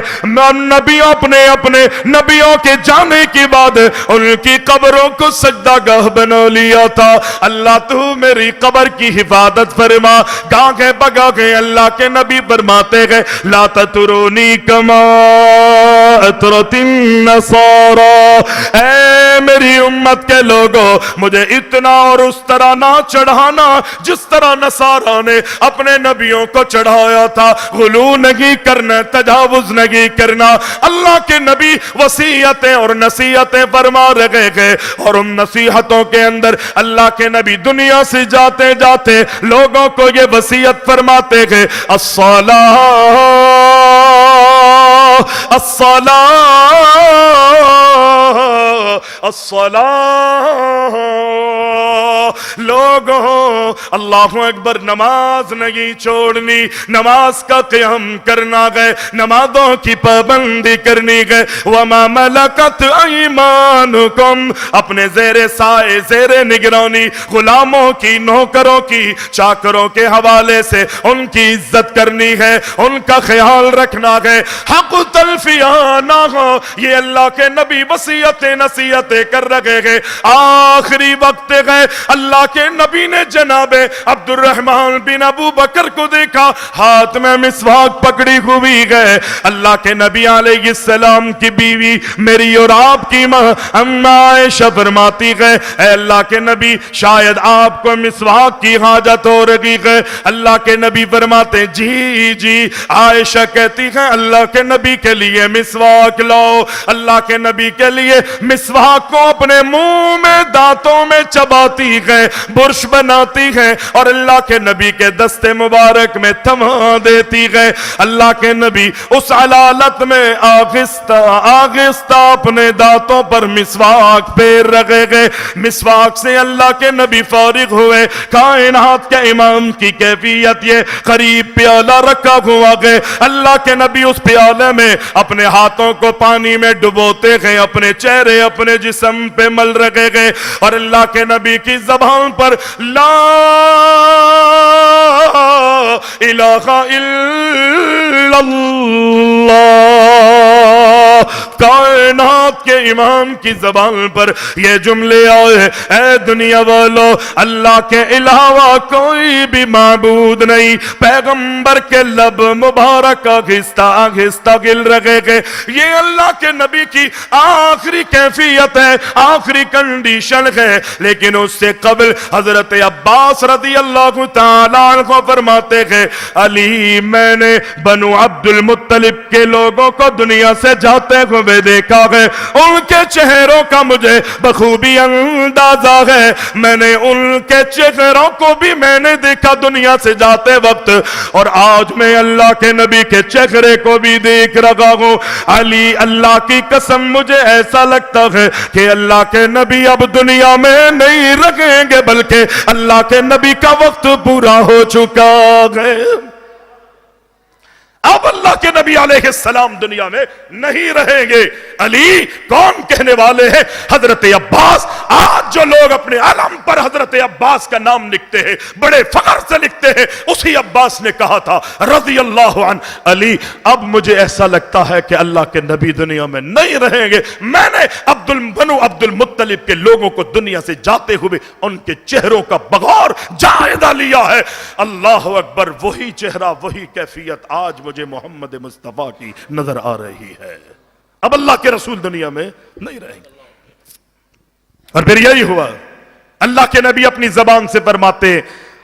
اپنے نبیوں کے جانے کے بعد ان کی قبروں کو سجدہ گاہ بنا لیا تھا۔ اللہ تو میری قبر کی حفاظت فرما۔ گاہے بگاہے اللہ کے نبی فرماتے ہیں لا تطرونی کما اطرت النصارى، اے میری امت کے لوگوں مجھے اتنا اور اس طرح نہ چڑھانا جس طرح نصارہ نے اپنے نبیوں کو چڑھایا تھا۔ غلو نہیں کرنا، تجاوز نہیں کرنا۔ اللہ کے نبی وصیتیں اور نصیحتیں فرما رہے ہیں، اور ان نصیحتوں کے اندر اللہ کے نبی دنیا سے جاتے جاتے لوگوں کو یہ وصیت فرماتے ہیں لوگوں اللہ اکبر، نماز نہیں چھوڑنی، نماز کا قیام کرنا ہے، نمازوں کی پابندی کرنی ہے۔ وما ملکت ایمانکم، اپنے زیر سائے، زیر نگرانی غلاموں کی، نوکروں کی، چاکروں کے حوالے سے ان کی عزت کرنی ہے، ان کا خیال رکھنا ہے، حق تلفیہ نہ ہو۔ یہ اللہ کے نبی وصیتیں نصیحتیں کر رہے ہیں۔ آخری وقت ہے، اللہ کے نبی نے جناب عبد الرحمن بن ابو بکر کو دیکھا ہاتھ میں مسواک پکڑی ہوئی ہے۔ اللہ کے نبی علیہ السلام کی بیوی میری اور آپ کی ماں اما عائشہ فرماتی ہے اے اللہ کے نبی شاید آپ کو مسواک کی حاجت ہو رہی ہے۔ اللہ کے نبی فرماتے جی جی۔ عائشہ کہتی ہے اللہ کے نبی کے لیے مسواک لاؤ۔ اللہ کے نبی کے لیے مسواک کو اپنے منہ میں دانتوں میں چباتی ہے، برش بناتی ہے اور اللہ کے نبی کے دستے مبارک میں تھما دیتی ہے۔ اللہ کے نبی اس علالت میں آہستہ آہستہ اپنے دانتوں پر مسواک پھیر رہے گئے۔ مسواک سے اللہ کے نبی فارغ ہوئے۔ کائنات کے امام کی کیفیت یہ، قریب پیالہ رکھا ہوا ہے، اللہ کے نبی اس پیالے میں اپنے ہاتھوں کو پانی میں ڈبوتے گئے، اپنے چہرے اپنے جسم پہ مل رہے گئے، اور اللہ کے نبی کی زبان پر لا الہ الا اللہ کائنات کائنات کے امام کی زبان پر یہ جملے آئے، اے دنیا والو اللہ کے علاوہ کوئی بھی معبود نہیں، پیغمبر کے لب مبارک آہستہ آہستہ گل رہے گے، یہ اللہ کے نبی کی آخری کیفیت ہے، آخری کنڈیشن ہے۔ لیکن اس سے قبل حضرت عباس رضی اللہ تعالیٰ عنہ فرماتے ہیں، علی میں نے بنو عبد المطلب کے لوگوں کو دنیا سے جاتے ہوئے دیکھا ہے، ان کے چہروں کا مجھے بخوبی اندازہ ہے، میں نے ان کے چہروں کو بھی میں نے دیکھا دنیا سے جاتے وقت، اور آج میں اللہ کے نبی کے چہرے کو بھی دیکھ رہا ہوں۔ علی اللہ کی قسم مجھے ایسا لگتا ہے کہ اللہ کے نبی اب دنیا میں نہیں رہیں گے، بلکہ اللہ کے نبی کا وقت پورا ہو چکا ہے۔ اب اللہ کے نبی علیہ السلام دنیا میں نہیں رہیں گے۔ علی کون کہنے والے ہیں؟ حضرت عباس۔ آج جو لوگ اپنے علم پر حضرت عباس کا نام لکھتے ہیں، بڑے فخر سے لکھتے ہیں، اسی عباس نے کہا تھا رضی اللہ عنہ، علی اب مجھے ایسا لگتا ہے کہ اللہ کے نبی دنیا میں نہیں رہیں گے، میں نے بنو عبد المطلب کے لوگوں کو دنیا سے جاتے ہوئے ان کے چہروں کا بغور جائزہ لیا ہے۔ اللہ اکبر، وہی چہرہ وہی کیفیت آج مجھے محمد مصطفیٰ کی نظر آ رہی ہے۔ اب اللہ کے رسول دنیا میں نہیں رہیں گے۔ اور پھر یہی ہوا، اللہ کے نبی اپنی زبان سے فرماتے،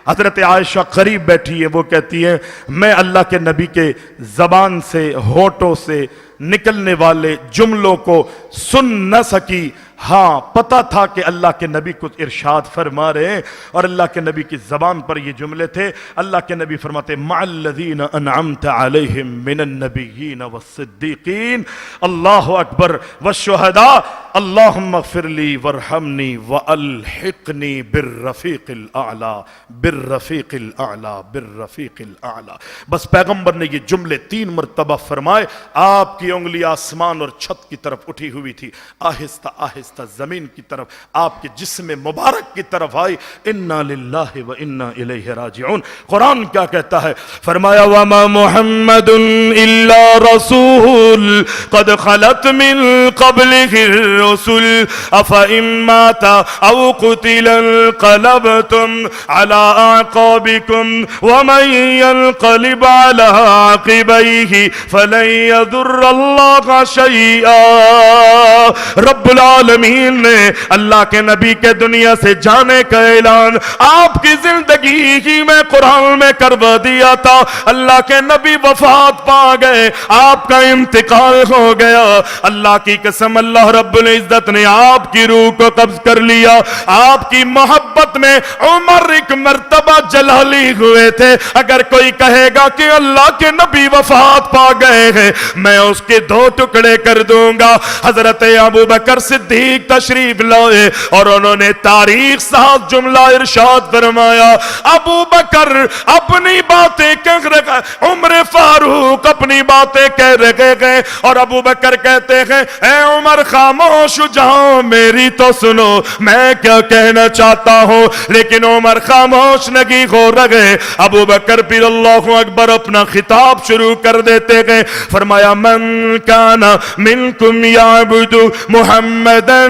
حضرت عائشہ قریب بیٹھی ہے، وہ کہتی ہے میں اللہ کے نبی کے زبان سے، ہونٹوں سے نکلنے والے جملوں کو سن نہ سکی، ہاں پتہ تھا کہ اللہ کے نبی کچھ ارشاد فرما رہے ہیں، اور اللہ کے نبی کی زبان پر یہ جملے تھے۔ اللہ کے نبی فرماتے مع الذین انعمت علیہم من النبیین والصدیقین، اللہ اکبر، والشہداء، اللہم اغفر لی وارحمنی والحقنی بالرفیق الاعلی، بالرفیق الاعلی، بالرفیق الاعلی۔ بس پیغمبر نے یہ جملے 3 مرتبہ فرمائے، آپ کی انگلی آسمان اور چھت کی طرف اٹھی ہوئی تھی، آہستہ آہستہ زمین کی طرف آپ کے جسم مبارک کی طرف آئی۔ انا للہ و انا الیہ راجعون۔ قرآن کیا کہتا ہے؟ فرمایا وما محمد الا رسول قد خلت من قبلہ الرسل افئن مات او قتل انقلبتم على اعقابکم ومن ينقلب على عقبیہ فلن يضر اللہ شیئا۔ رب العالمین نے اللہ کے نبی کے دنیا سے جانے کا اعلان آپ کی زندگی ہی میں قرآن میں کروا دیا تھا۔ اللہ کے نبی وفات پا گئے، آپ کا انتقال ہو گیا۔ اللہ کی قسم اللہ رب العزت نے آپ کی روح کو قبض کر لیا۔ آپ کی محبت میں عمر ایک مرتبہ جلالی ہوئے تھے۔ اگر کوئی کہے گا کہ اللہ کے نبی وفات پا گئے ہیں، میں اس کے 2 ٹکڑے کر دوں گا۔ حضرت ابو بکر صدیق تشریف لائے اور انہوں نے تاریخ ساز جملہ ارشاد فرمایا، ابو بکر اپنی باتیں کہہ رہے، عمر فاروق اپنی باتیں کہہ رہے گئے، اور ابو بکر کہتے ہیں اے عمر خاموش جاؤ، میری تو سنو میں کیا کہنا چاہتا ہوں۔ لیکن عمر خاموش نہیں ہو رہے۔ ابو بکر پھر اللہ اکبر اپنا خطاب شروع کر دیتے گئے۔ فرمایا من کان منکم یعبد محمدا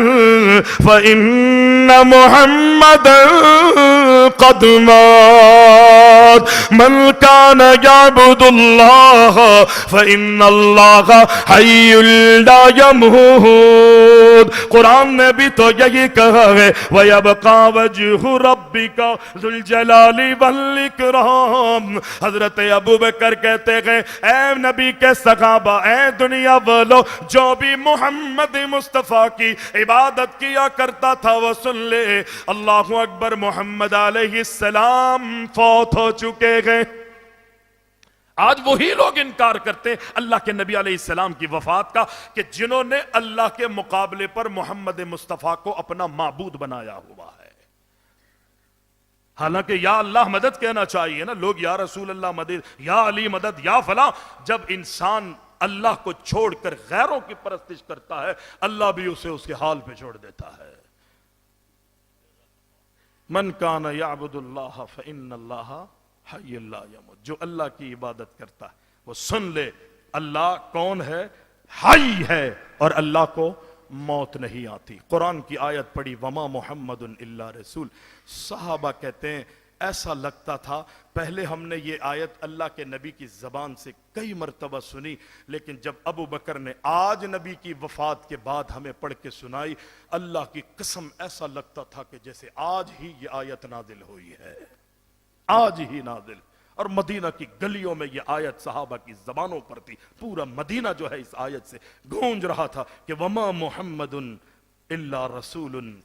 فإن محمدا قد مات من کان یعبد اللہ فإن اللہ حی لا یموت۔ قرآن نے بھی تو یہی کہا ہے وَيَبْقَى وَجْهُ رَبِّكَ ذُو الْجَلَالِ وَالْإِكْرَامِ۔ حضرت ابو بکر کہتے ہیں اے نبی کے صحابہ، اے دنیا والو، جو بھی محمد مصطفیٰ کی عبادت کیا کرتا تھا وہ سن لے، اللہ اکبر، محمد علیہ السلام فوت ہو چکے ہیں۔ آج وہی لوگ انکار کرتے اللہ کے نبی علیہ السلام کی وفات کا کہ جنہوں نے اللہ کے مقابلے پر محمد مصطفیٰ کو اپنا معبود بنایا ہوا ہے۔ حالانکہ یا اللہ مدد کہنا چاہیے نا، لوگ یا رسول اللہ مدد، یا علی مدد، یا فلاں۔ جب انسان اللہ کو چھوڑ کر غیروں کی پرستش کرتا ہے، اللہ بھی اسے اس کے حال پہ چھوڑ دیتا ہے۔ من کان یعبد اللہ فإن اللہ حی لا یموت۔ جو اللہ کی عبادت کرتا ہے وہ سن لے اللہ کون ہے، حی ہے، اور اللہ کو موت نہیں آتی۔ قرآن کی آیت پڑھی وما محمد الا رسول، صحابہ کہتے ہیں ایسا لگتا تھا پہلے ہم نے یہ آیت اللہ کے نبی کی زبان سے کئی مرتبہ سنی، لیکن جب ابو بکر نے آج نبی کی وفات کے بعد ہمیں پڑھ کے سنائی، اللہ کی قسم ایسا لگتا تھا کہ جیسے آج ہی یہ آیت نازل ہوئی ہے، آج ہی نازل۔ اور مدینہ کی گلیوں میں یہ آیت صحابہ کی زبانوں پر تھی، پورا مدینہ جو ہے اس آیت سے گونج رہا تھا کہ وما محمد الا رسول